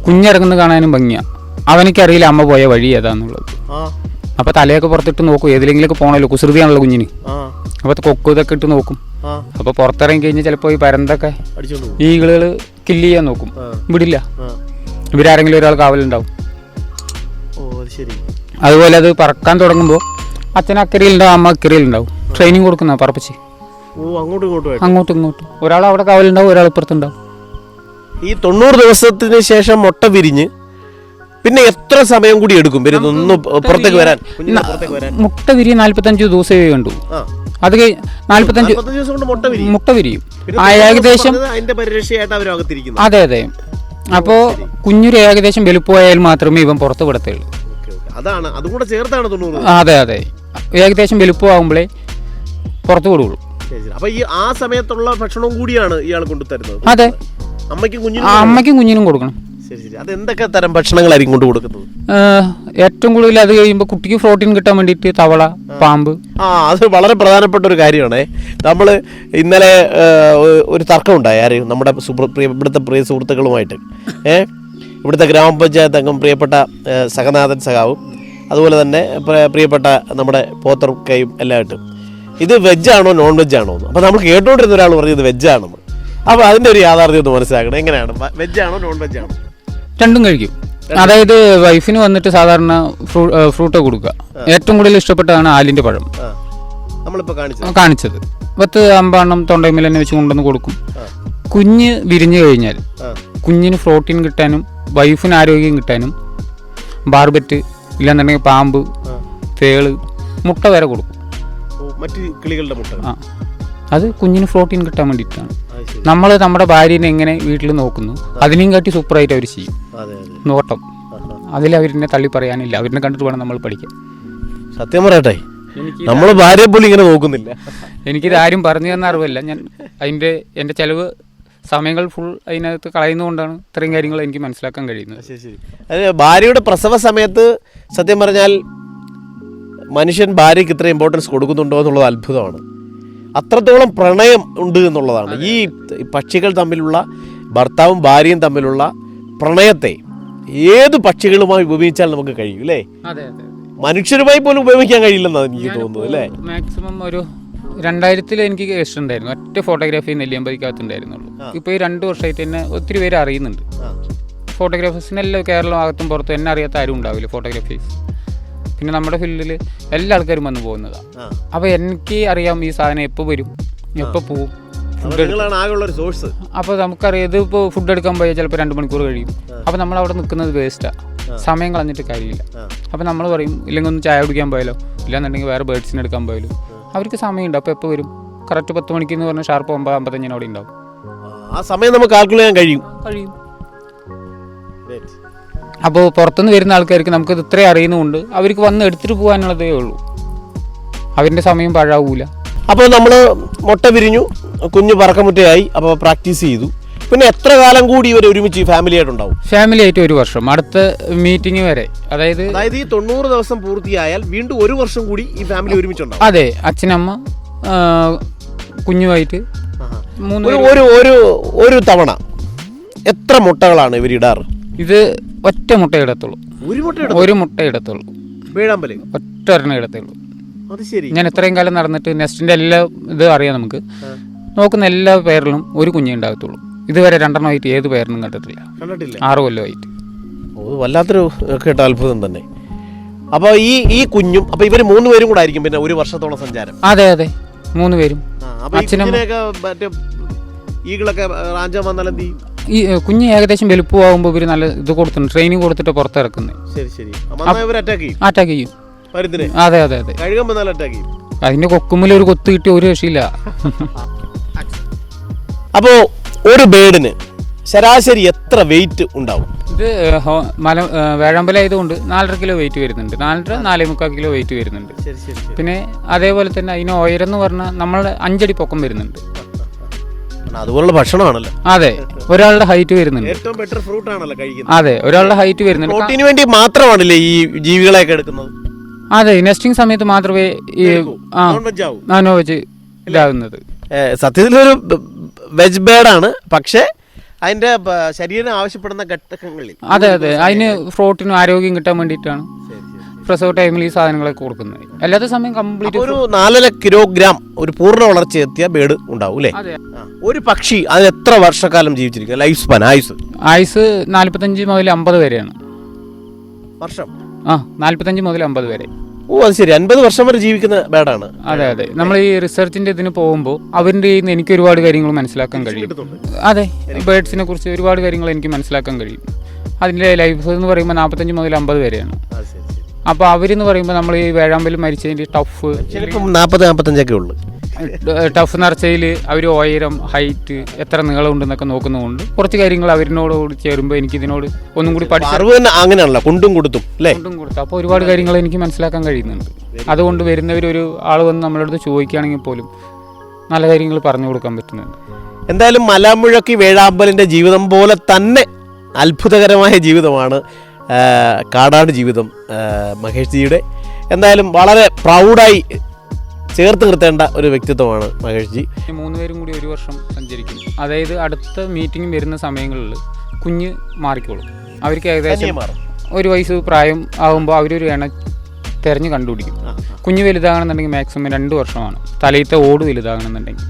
കുഞ്ഞിറങ്ങുന്നത് കാണാനും ഭംഗിയാണ്. അവനിക്കറിയില്ല അമ്മ പോയ വഴി ഏതാന്നുള്ളത്. അപ്പോൾ തലയൊക്കെ പുറത്തിട്ട് നോക്കും, ഏതിലെങ്കിലൊക്കെ പോകണമല്ലോ, കുസൃതിയാണല്ലോ കുഞ്ഞിന്. അപ്പോൾ കൊക്കും ഇതൊക്കെ ഇട്ട് നോക്കും. അപ്പോൾ പുറത്തിറങ്ങി കഴിഞ്ഞാൽ ചിലപ്പോൾ ഈ പരന്തൊക്കെ ഈകളുകൾ കില്ല് ചെയ്യാൻ നോക്കും, വിടില്ല. ഇവരാരെങ്കിലും ഒരാൾ കാവലുണ്ടാവും. അതുപോലെ അത് പറക്കാൻ തുടങ്ങുമ്പോൾ അച്ഛൻ അക്കരയിലുണ്ടാവും, അമ്മ അക്കരയിലുണ്ടാവും. ട്രെയിനിങ് കൊടുക്കുന്ന പറപ്പിച്ച് അങ്ങോട്ടും ഇങ്ങോട്ടും. ഒരാൾ അവിടെ കാവലുണ്ടാവും, ഒരാൾ ഇപ്പുറത്തുണ്ടാവും. ഈ 90 ദിവസത്തിന് ശേഷം മുട്ട വിരിഞ്ഞ് പിന്നെ എത്ര സമയം കൂടി എടുക്കും പുറത്തേക്ക് വരാൻ? മുട്ട വിരിയും 45 ദിവസമേ കണ്ടു. അത് 45 ദിവസം കൊണ്ട് മുട്ട വിരിയും ഏകദേശം. അതെ അതെ. അപ്പോൾ കുഞ്ഞൊരു ഏകദേശം വലുപ്പമായാൽ മാത്രമേ ഇവൻ പുറത്ത് വിടത്തുള്ളൂ. അതാണ്, അതും കൂടെ ചേർത്താണ് 90. അതെ അതെ. ഏകദേശം വലുപ്പമാകുമ്പോഴേ പുറത്ത് വിടുള്ളൂ. അപ്പൊ ഈ ആ സമയത്തുള്ള ഭക്ഷണവും കൂടിയാണ് ഇയാൾ കൊണ്ടുതരുന്നത്? അതെ, അമ്മയ്ക്കും കുഞ്ഞിനും കൊടുക്കണം. അതെന്തൊക്കെ തരം ഭക്ഷണങ്ങളായിരിക്കും കൊണ്ട് കൊടുക്കുന്നത്? ഏറ്റവും കൂടുതൽ അത് കഴിയുമ്പോൾ കുട്ടിക്ക് പ്രോട്ടീൻ കിട്ടാൻ വേണ്ടിയിട്ട് തവള, പാമ്പ്. അത് വളരെ പ്രധാനപ്പെട്ട ഒരു കാര്യമാണ്. നമ്മൾ ഇന്നലെ ഒരു തർക്കം ഉണ്ടായി ആരെയും നമ്മുടെ ഇവിടുത്തെ പ്രിയ സുഹൃത്തുക്കളുമായിട്ട്. ഇവിടുത്തെ ഗ്രാമപഞ്ചായത്ത് അംഗം പ്രിയപ്പെട്ട സഹനാഥൻ സഖാവും അതുപോലെ തന്നെ പ്രിയപ്പെട്ട നമ്മുടെ പോത്തർക്കയും എല്ലായിട്ടും ഇത് വെജാണോ നോൺ വെജാണോ എന്ന്. അപ്പോൾ നമ്മൾ കേട്ടുകൊണ്ടിരുന്ന ഒരാൾ പറഞ്ഞത് വെജാണെന്ന്. അപ്പോൾ അതിൻ്റെ ഒരു യാഥാർത്ഥ്യം ഒന്ന് മനസ്സിലാക്കണം. എങ്ങനെയാണ്, വെജാണോ നോൺ വെജാണോ? രണ്ടും കഴിക്കും. അതായത് വൈഫിന് വന്നിട്ട് സാധാരണ ഫ്രൂട്ട് കൊടുക്കുക. ഏറ്റവും കൂടുതൽ ഇഷ്ടപ്പെട്ടതാണ് ആലിൻ്റെ പഴം. കാണിച്ചത് 10-50 എണ്ണം തൊണ്ടയിൽ തന്നെ വെച്ച് കൊണ്ടുവന്ന് കൊടുക്കും. കുഞ്ഞ് വിരിഞ്ഞു കഴിഞ്ഞാൽ കുഞ്ഞിന് പ്രോട്ടീൻ കിട്ടാനും വൈഫിന് ആരോഗ്യം കിട്ടാനും ബാർബറ്റ് ഇല്ലാന്നുണ്ടെങ്കിൽ പാമ്പ്, തേള്, മുട്ട വരെ കൊടുക്കും. മറ്റ് കിളികളുടെ മുട്ട. അത് കുഞ്ഞിന് പ്രോട്ടീൻ കിട്ടാൻ വേണ്ടിയിട്ടാണ്. നമ്മൾ നമ്മുടെ ഭാര്യനെ എങ്ങനെ വീട്ടിൽ നോക്കുന്നു അതിനെയും കാട്ടി സൂപ്പറായിട്ട് അവർ ചെയ്യും. നോട്ടം അതിൽ അവരിനെ തള്ളി പറയാനില്ല. അവരിനെ കണ്ടിട്ട് വേണം നമ്മൾ പഠിക്കാൻ. സത്യം പറയട്ടെ, നമ്മൾ ഭാര്യയെ പോലും ഇങ്ങനെ നോക്കുന്നില്ല. എനിക്കിത് ആരും പറഞ്ഞു തന്ന അറിവില്ല. ഞാൻ എൻ്റെ ചിലവ് സമയങ്ങൾ ഫുൾ അതിനകത്ത് കളയുന്നതുകൊണ്ടാണ് ഇത്രയും കാര്യങ്ങൾ എനിക്ക് മനസ്സിലാക്കാൻ കഴിയുന്നത്. ഭാര്യയുടെ പ്രസവ സമയത്ത് സത്യം പറഞ്ഞാൽ മനുഷ്യൻ ഭാര്യയ്ക്ക് ഇത്ര ഇമ്പോർട്ടൻസ് കൊടുക്കുന്നുണ്ടോ എന്നുള്ളത് അത്ഭുതമാണ്. അത്രത്തോളം പ്രണയം ഉണ്ട് എന്നുള്ളതാണ്. ഈ പക്ഷികൾ തമ്മിലുള്ള, ഭർത്താവും ഭാര്യയും തമ്മിലുള്ള പ്രണയത്തെ ഏത് പക്ഷികളുമായി ഉപയോഗിച്ചാൽ നമുക്ക് കഴിയും അല്ലേ? മനുഷ്യരുമായി പോലും ഉപയോഗിക്കാൻ കഴിയില്ലെന്നാണ് എനിക്ക് തോന്നുന്നത് അല്ലേ? മാക്സിമം ഒരു 2000 എനിക്ക് ഇഷ്ടമുണ്ടായിരുന്നു. ഒറ്റ ഫോട്ടോഗ്രാഫി നെല്ലിയമ്പതിക്കകത്തുണ്ടായിരുന്നുള്ളൂ. ഇപ്പോൾ ഈ 2 വർഷമായിട്ട് തന്നെ ഒത്തിരി പേര് അറിയുന്നുണ്ട്. ഫോട്ടോഗ്രാഫേഴ്സിനെല്ലാം കേരളം അകത്തും പുറത്തും എന്നെ അറിയാത്ത ആരും ഉണ്ടാവില്ല ഫോട്ടോഗ്രാഫേഴ്സ്. പിന്നെ നമ്മുടെ ഫീൽഡിൽ എല്ലാ ആൾക്കാരും വന്നു പോകുന്നതാണ്. അപ്പോൾ എനിക്ക് അറിയാം ഈ സാധനം എപ്പോൾ വരും, എപ്പോൾ പോവും. അപ്പോൾ നമുക്കറിയാം ഇതിപ്പോൾ ഫുഡ് എടുക്കാൻ പോയാൽ ചിലപ്പോൾ 2 മണിക്കൂർ കഴിയും. അപ്പോൾ നമ്മൾ അവിടെ നിൽക്കുന്നത് വേസ്റ്റാണ്, സമയം കളഞ്ഞിട്ട് കാര്യമില്ല. അപ്പോൾ നമ്മൾ പറയും ഇല്ലെങ്കിൽ ഒന്ന് ചായ കുടിക്കാൻ പോയാലോ, ഇല്ലാന്നുണ്ടെങ്കിൽ വേറെ ബേഡ്സിനെ എടുക്കാൻ പോയാലോ. അവർക്ക് സമയമുണ്ട്. അപ്പോൾ എപ്പോൾ വരും? കറക്റ്റ് 10 മണിക്ക് എന്ന് പറഞ്ഞാൽ ഷാർപ്പ് 9:55 അവിടെ ഉണ്ടാവും. ആ സമയം നമുക്ക് കാൽക്കുലേറ്റ് ചെയ്യാൻ കഴിയും. അപ്പോൾ പുറത്തുനിന്ന് വരുന്ന ആൾക്കാർക്ക് നമുക്കത് ഇത്രയും അറിയുന്നതുകൊണ്ട് അവർക്ക് വന്ന് എടുത്തിട്ട് പോകാനുള്ളതേ ഉള്ളൂ. അവരുടെ സമയം പാഴാവൂല. അപ്പോൾ നമ്മൾ മുട്ട വിരിഞ്ഞു, കുഞ്ഞ് പറക്കമുറ്റയായി, അപ്പോൾ പ്രാക്ടീസ് ചെയ്തു. പിന്നെ എത്ര കാലം കൂടി ഇവർ ഒരുമിച്ച് ഫാമിലി ആയിട്ടുണ്ടാവും? ഫാമിലി ആയിട്ട് 1 വർഷം, അടുത്ത മീറ്റിംഗ് വരെ. അതായത് ഈ 90 ദിവസം പൂർത്തിയായാൽ വീണ്ടും 1 വർഷം കൂടി ഈ ഫാമിലി ഒരുമിച്ചുണ്ടാവും. അതെ, അച്ഛനമ്മ കുഞ്ഞുമായിട്ട് ഒരു തവണ എത്ര മുട്ടകളാണ് ഇവർ ഇടാറ്? ഇത് ഒറ്റ മുട്ട ഇടത്തുള്ളൂ. ഒരു മുട്ട ഇടത്തുള്ളൂ. ഒറ്റ ഒരെണ്ണം ഇടത്തുള്ളൂ. ഞാൻ ഇത്രയും കാലം നടന്നിട്ട് നെസ്റ്റിൻ്റെ എല്ലാ ഇത് അറിയാം. നമുക്ക് നോക്കുന്ന എല്ലാ പേരിലും ഒരു കുഞ്ഞേ ഉണ്ടാകത്തുള്ളൂ. ഇതുവരെ 2 എണ്ണമായിട്ട് ഏത് പേരിനും കണ്ടിട്ടില്ല. 6 കൊല്ലമായിട്ട്. വല്ലാത്തൊരു കേട്ട അത്ഭുതം തന്നെ. അപ്പോൾ ഈ കുഞ്ഞും അപ്പോൾ ഇവർ 3 പേരും കൂടെ ആയിരിക്കും പിന്നെ 1 വർഷത്തോളം സഞ്ചാരം? അതെ അതെ, 3 പേരും. ഈ കുഞ്ഞ് ഏകദേശം വലുപ്പമാകുമ്പോൾ ഇവർ നല്ല ഇത് കൊടുത്തിട്ടുണ്ട്, ട്രെയിനിങ് കൊടുത്തിട്ട് പുറത്തിറക്കുന്നത്. അറ്റാക്ക് ചെയ്യും. അതെ അതെ അതെ. അതിന്റെ കൊക്കുമ്പിൽ ഒരു കൊത്ത് കിട്ടിയ ഒരു രക്ഷയില്ല. അപ്പോൾ ഒരു ബേഡിന് ശരാശരി എത്ര വെയിറ്റ് ഉണ്ടാവും? ഇത് വേഴാമ്പലായതുകൊണ്ട് 4.5 കിലോ വെയിറ്റ് വരുന്നുണ്ട്. 4.5 കിലോ വെയിറ്റ് വരുന്നുണ്ട്. പിന്നെ അതേപോലെ തന്നെ അതിന് ഉയരം എന്ന് പറഞ്ഞാൽ നമ്മൾ 5 അടി പൊക്കം വരുന്നുണ്ട്. അതുപോലുള്ള ഭക്ഷണമാണല്ലോ. അതെ, ഒരാളുടെ ഹൈറ്റ് വരുന്നുണ്ട്. ഏറ്റവും ബെറ്റർ ഫ്രൂട്ട് ആണല്ലോ കഴിക്കുന്നത്. അതെ, ഒരാളുടെ ഹൈറ്റ് വരുന്നുണ്ട്. പ്രോട്ടീന് വേണ്ടി മാത്രമാണല്ലേ ഈ ജീവികളെയൊക്കെ എടുക്കുന്നത്? അതെ, നെസ്റ്റിംഗ് സമയത്ത് മാത്രമേ ഈ നോൺ വെജ് ഇതാകുന്നത്. സത്യത്തിലൊരു വെജ് ബേർഡാണ്, പക്ഷേ അതിന്റെ ശരീരം ആവശ്യപ്പെടുന്ന ഘട്ടങ്ങളിൽ അതെ അതിന് പ്രോട്ടീനും ആരോഗ്യം കിട്ടാൻ വേണ്ടിയിട്ടാണ് പ്രസവ ടൈമിൽ ഈ സാധനങ്ങളൊക്കെ കൊടുക്കുന്നത്. അല്ലാത്ത സമയം കംപ്ലീറ്റ് ഒരു 4.5 കിലോഗ്രാം ഒരു പൂർണ്ണ വളർച്ച എത്തിയ ബേർഡ് ഉണ്ടാവും അല്ലേ? ഒരു പക്ഷി അതിന് എത്ര വർഷക്കാലം ജീവിച്ചിരിക്കും? ലൈഫ് സ്പാൻ, ആയുസ് 45 മുതൽ 50 വരെയാണ്. വർഷം 45 മുതൽ 50 വരെ. ഓ, അത് ശരി, 50 വർഷം വരെ ജീവിക്കുന്ന ബേർഡാണ്. അതെ നമ്മൾ ഈ റിസർച്ചിന്റെ ഇതിന് പോകുമ്പോൾ അവരുടെ എനിക്ക് ഒരുപാട് കാര്യങ്ങൾ മനസ്സിലാക്കാൻ കഴിയും. അതെ, ബേർഡ്സിനെ കുറിച്ച് ഒരുപാട് കാര്യങ്ങൾ എനിക്ക് മനസ്സിലാക്കാൻ കഴിയും. അതിന്റെ ലൈഫ് എന്ന് പറയുമ്പോൾ 45 മുതൽ 50 വരെയാണ്. അപ്പോൾ അവരെന്ന് പറയുമ്പോൾ നമ്മൾ ഈ വേഴാമ്പൽ മരിച്ചതിന്റെ ടഫ് 40-45 ഉള്ളു. ടഫ് നിറച്ചതിൽ അവർ ഉയരം, ഹൈറ്റ്, എത്ര നീളം ഉണ്ടെന്നൊക്കെ നോക്കുന്നതുകൊണ്ട് കുറച്ച് കാര്യങ്ങൾ അവരിനോട് ചേരുമ്പോൾ എനിക്ക് ഇതിനോട് ഒന്നും കൂടി അങ്ങനെയാണല്ലോ കൊണ്ടും കൊടുത്തു. അപ്പോൾ ഒരുപാട് കാര്യങ്ങൾ എനിക്ക് മനസ്സിലാക്കാൻ കഴിയുന്നുണ്ട്. അതുകൊണ്ട് വരുന്നവരൊരു ആൾ വന്ന് നമ്മളടുത്ത് ചോദിക്കുകയാണെങ്കിൽ പോലും നല്ല കാര്യങ്ങൾ പറഞ്ഞു കൊടുക്കാൻ പറ്റുന്നുണ്ട്. എന്തായാലും മലമുഴക്കി വേഴാമ്പലിന്റെ ജീവിതം പോലെ തന്നെ അത്ഭുതകരമായ ജീവിതമാണ് കാടാട് ജീവിതം മഹേഷ് ജിയുടെ. എന്തായാലും വളരെ പ്രൗഡായി ചേർത്ത് നിർത്തേണ്ട ഒരു വ്യക്തിത്വമാണ് മഹേഷ് ജി. 3 പേരും കൂടി ഒരു വർഷം സഞ്ചരിക്കും. അതായത് അടുത്ത മീറ്റിംഗ് വരുന്ന സമയങ്ങളിൽ കുഞ്ഞ് മാറിക്കോളും. അവർക്ക് ഏകദേശം 1 വയസ്സ് പ്രായം ആകുമ്പോൾ അവരൊരു ഇണ തിരഞ്ഞ് കണ്ടുപിടിക്കും. കുഞ്ഞ് വലുതാകണമെന്നുണ്ടെങ്കിൽ മാക്സിമം 2 വർഷമാണ്. തലയിലത്തെ ഓട് വലുതാകണമെന്നുണ്ടെങ്കിൽ,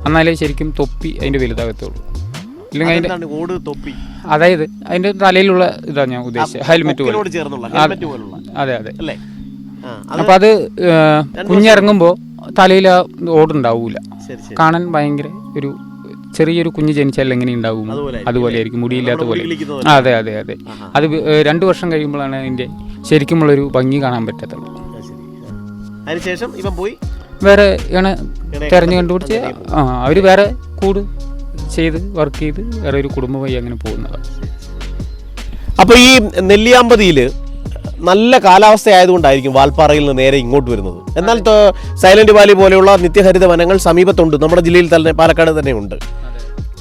എന്നാലേ ശരിക്കും തൊപ്പി അതിൻ്റെ വലുതാകത്തുള്ളൂ. ഇല്ലെങ്കിൽ അതിൻ്റെ അതായത് അതിൻ്റെ തലയിലുള്ള ഇതാണ് ഞാൻ ഉദ്ദേശിച്ചത്, ഹെൽമെറ്റ് പോലെ. അതെ അപ്പം അത് കുഞ്ഞിറങ്ങുമ്പോൾ തലയിൽ ഓടുണ്ടാവൂല. കാണാൻ ഭയങ്കര ഒരു ചെറിയൊരു കുഞ്ഞ് ജനിച്ചാൽ എങ്ങനെ ഉണ്ടാവും അതുപോലെ ആയിരിക്കും, മുടിയില്ലാത്ത പോലെ. അതെ അത് 2 വർഷം കഴിയുമ്പോഴാണ് അതിൻ്റെ ശരിക്കുമുള്ളൊരു ഭംഗി കാണാൻ പറ്റാത്തത്. അതിനുശേഷം ഇവൻ പോയി വേറെ തെരഞ്ഞു കണ്ടുപിടിച്ച് അവർ വേറെ കൂട് ചെയ്ത് വർക്ക് ചെയ്ത് വേറെ ഒരു കുടുംബമായി അങ്ങനെ പോകുന്നതാണ്. അപ്പോൾ ഈ നെല്ലിയാമ്പതിയിൽ നല്ല കാലാവസ്ഥ ആയതുകൊണ്ടായിരിക്കും വാൽപ്പാറയിൽ നിന്ന് നേരെ ഇങ്ങോട്ട് വരുന്നത്. എന്നാൽ സൈലന്റ് വാലി പോലെയുള്ള നിത്യഹരിത വനങ്ങൾ സമീപത്തുണ്ട്, നമ്മുടെ ജില്ലയിൽ തന്നെ, പാലക്കാട് തന്നെ ഉണ്ട്.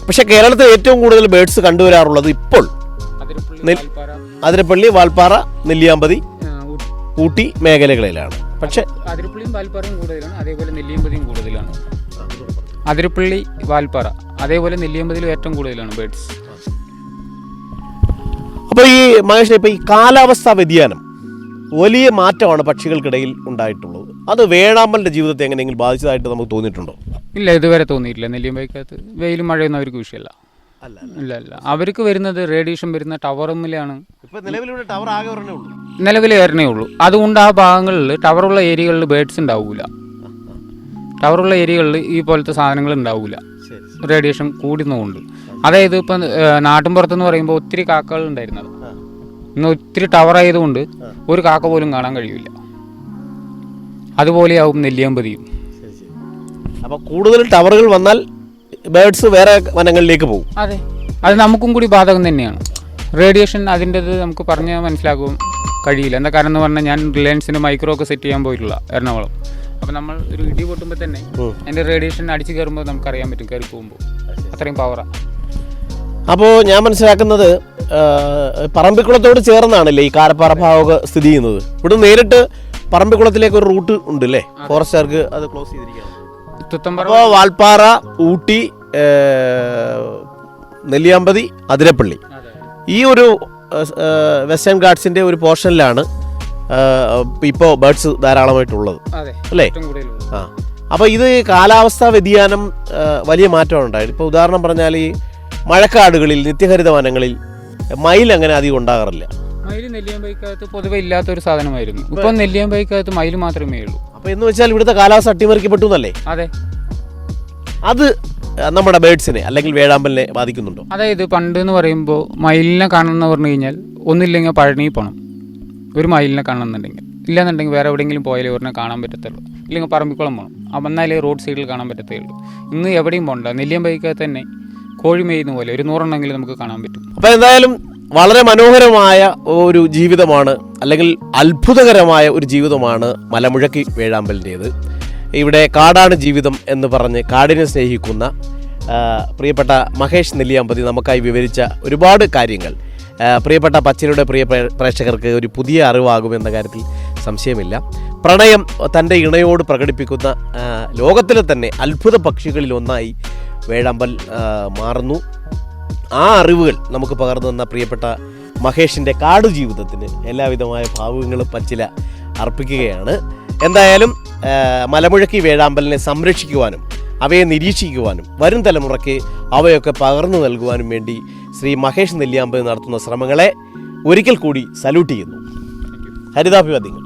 പക്ഷെ കേരളത്തിൽ ഏറ്റവും കൂടുതൽ ബേർഡ്സ് കണ്ടുവരാറുള്ളത് ഇപ്പോൾ അതിരപ്പള്ളി, വാൽപ്പാറ, നെല്ലിയാമ്പതി, ഊട്ടി മേഖലകളിലാണ്. പക്ഷെ അതിരപ്പള്ളിയും വാൽപ്പാറയും കൂടുതലാണ്, അതേപോലെ നെല്ലിയാമ്പതിയും കൂടുതലാണ്. അതിരപ്പള്ളി, വാൽപ്പാറ, അതേപോലെ നെല്ലിയാമ്പതിയിലും ഏറ്റവും കൂടുതലാണ് ബേർഡ്സ്. അപ്പോൾ ഈ മഹേഷ്, ഇപ്പോൾ ഈ കാലാവസ്ഥാ വ്യതിയാനം വലിയ മാറ്റമാണ് പക്ഷികൾക്കിടയിൽ ഉണ്ടായിട്ടുള്ളത്. അത് വേഴാമ്പലിൻ്റെ ജീവിതത്തെ എങ്ങനെയെങ്കിലും ബാധിച്ചതായിട്ട് നമുക്ക് തോന്നിയിട്ടുണ്ടോ? ഇല്ല, ഇതുവരെ തോന്നിയിട്ടില്ല. നെല്ലിയാമ്പതിക്കകത്ത് വെയിലും മഴയൊന്നും അവർക്ക് വിഷയമല്ല. ഇല്ല അവർക്ക് വരുന്നത് റേഡിയേഷൻ വരുന്ന ടവറുമ്മിലാണ്. നിലവിൽ വരണേ ഉള്ളൂ. അതുകൊണ്ട് ആ ഭാഗങ്ങളിൽ ടവറുള്ള ഏരിയകളിൽ ബേർഡ്സ് ഉണ്ടാവില്ല. ടവറുള്ള ഏരിയകളിൽ ഈ പോലത്തെ സാധനങ്ങൾ ഉണ്ടാവില്ല, റേഡിയേഷൻ കൂടുന്നതുകൊണ്ട്. അതായത് ഇപ്പം നാട്ടിൻപുറത്തെന്ന് പറയുമ്പോൾ ഒത്തിരി കാക്കകൾ ഉണ്ടായിരുന്നത്, ഇന്ന് ഒത്തിരി ടവർ ആയതുകൊണ്ട് ഒരു കാക്ക പോലും കാണാൻ കഴിയില്ല. അതുപോലെയാവും നെല്ലിയാമ്പതിയും. അപ്പോൾ കൂടുതൽ ടവറുകൾ വന്നാൽ ബേർഡ്സ് വേറെ വനങ്ങളിലേക്ക് പോകും. അതെ, അത് നമുക്കും കൂടി ബാധകം തന്നെയാണ്. റേഡിയേഷൻ അതിൻ്റെത് നമുക്ക് പറഞ്ഞാൽ മനസ്സിലാക്കാൻ കഴിയില്ല. എന്താ കാരണം എന്ന് പറഞ്ഞാൽ ഞാൻ റിലയൻസിന് മൈക്രോ ഒക്കെ സെറ്റ് ചെയ്യാൻ പോയിട്ടുള്ള എറണാകുളം. അപ്പം നമ്മൾ ഒരു ഇടി പൊട്ടുമ്പോൾ തന്നെ അതിൻ്റെ റേഡിയേഷൻ അടിച്ച് കയറുമ്പോൾ നമുക്കറിയാൻ പറ്റും, കയറി പോകുമ്പോൾ അത്രയും പവറാണ്. അപ്പോൾ ഞാൻ മനസ്സിലാക്കുന്നത് പറമ്പിക്കുളത്തോട് ചേർന്നാണല്ലേ ഈ കാരപ്പാറ ഭാഗമൊക്കെ സ്ഥിതി ചെയ്യുന്നത്. ഇവിടെ നേരിട്ട് പറമ്പിക്കുളത്തിലേക്ക് ഒരു റൂട്ട് ഉണ്ട് അല്ലേ, ഫോറസ്റ്റുകാർക്ക് അത് ക്ലോസ് ചെയ്തിരിക്കുകയാണ്. അപ്പോൾ വാൽപ്പാറ, ഊട്ടി, നെല്ലിയാമ്പതി, അതിരപ്പള്ളി, ഈ ഒരു വെസ്റ്റേൺ ഗാർഡ്സിൻ്റെ ഒരു പോർഷനിലാണ് ഇപ്പോൾ ബേർഡ്സ് ധാരാളമായിട്ടുള്ളത് അല്ലേ? അപ്പോൾ ഇത് കാലാവസ്ഥാ വ്യതിയാനം വലിയ മാറ്റമാണ് ഉണ്ടായത്. ഇപ്പോൾ ഉദാഹരണം പറഞ്ഞാൽ ഈ മഴക്കാടുകളിൽ, നിത്യഹരിത വനങ്ങളിൽ മയിൽ അങ്ങനെ അധികം ഉണ്ടാകാറില്ല. മയിൽ നെല്ലിയാമ്പതിക്കകത്ത് പൊതുവെ ഇല്ലാത്തൊരു സാധനമായിരുന്നു. ഇപ്പം നെല്ലിയാമ്പതിക്കകത്ത് മയിൽ മാത്രമേ ഉള്ളൂ. അപ്പോൾ എന്ന് വെച്ചാൽ ഇവിടുത്തെ കാലാവസ്ഥ അട്ടിമറിക്കപ്പെട്ടു എന്നല്ലേ? അതെ. അത് നമ്മുടെ ബേർഡ്സിനെ അല്ലെങ്കിൽ വേഴാമ്പലിനെ ബാധിക്കുന്നുണ്ടോ? അതായത് പണ്ട് എന്ന് പറയുമ്പോൾ മയിലിനെ കാണണമെന്ന് പറഞ്ഞു കഴിഞ്ഞാൽ ഒന്നില്ലെങ്കിൽ പഴനി പോകണം ഒരു മയിലിനെ കാണണമെന്നുണ്ടെങ്കിൽ, ഇല്ലാന്നുണ്ടെങ്കിൽ വേറെ എവിടെയെങ്കിലും പോയാലേ ഒരെണ്ണം കാണാൻ പറ്റത്തുള്ളൂ, ഇല്ലെങ്കിൽ പറമ്പിക്കുളം പോകണം. വന്നാലേ റോഡ് സൈഡിൽ കാണാൻ പറ്റത്തേ ഉള്ളൂ. ഇന്ന് എവിടെയും പോകണ്ട, നെല്ലിയാമ്പതിക്കകത്ത് തന്നെ കോഴി മേയുന്ന പോലെ ഒരു 100 നമുക്ക് കാണാൻ പറ്റും. അപ്പോൾ എന്തായാലും വളരെ മനോഹരമായ ഒരു ജീവിതമാണ്, അല്ലെങ്കിൽ അത്ഭുതകരമായ ഒരു ജീവിതമാണ് മലമുഴക്കി വേഴാമ്പലിൻ്റേത്. ഇവിടെ കാടാണ് ജീവിതം എന്ന് പറഞ്ഞ് കാടിനെ സ്നേഹിക്കുന്ന പ്രിയപ്പെട്ട മഹേഷ് നെല്ലിയാമ്പതി നമുക്കായി വിവരിച്ച ഒരുപാട് കാര്യങ്ങൾ പ്രിയപ്പെട്ട പച്ചിലയുടെ പ്രിയ പ്രേക്ഷകർക്ക് ഒരു പുതിയ അറിവാകുമെന്ന കാര്യത്തിൽ സംശയമില്ല. പ്രണയം തൻ്റെ ഇണയോട് പ്രകടിപ്പിക്കുന്ന ലോകത്തിലെ തന്നെ അത്ഭുത പക്ഷികളിലൊന്നായി വേഴാമ്പൽ മാറുന്നു. ആ അറിവുകൾ നമുക്ക് പകർന്നു തന്ന പ്രിയപ്പെട്ട മഹേഷിൻ്റെ കാടു ജീവിതത്തിന് എല്ലാവിധമായ ഭാവുകങ്ങളും പച്ചില അർപ്പിക്കുകയാണ്. എന്തായാലും മലമുഴക്കി വേഴാമ്പലിനെ സംരക്ഷിക്കുവാനും അവയെ നിരീക്ഷിക്കുവാനും വരും തലമുറയ്ക്ക് അവയൊക്കെ പകർന്നു നൽകുവാനും വേണ്ടി ശ്രീ മഹേഷ് നെല്ലിയാമ്പതി നടത്തുന്ന ശ്രമങ്ങളെ ഒരിക്കൽ കൂടി സല്യൂട്ട് ചെയ്യുന്നു. ഹരിതാഭിവാദ്യങ്ങൾ.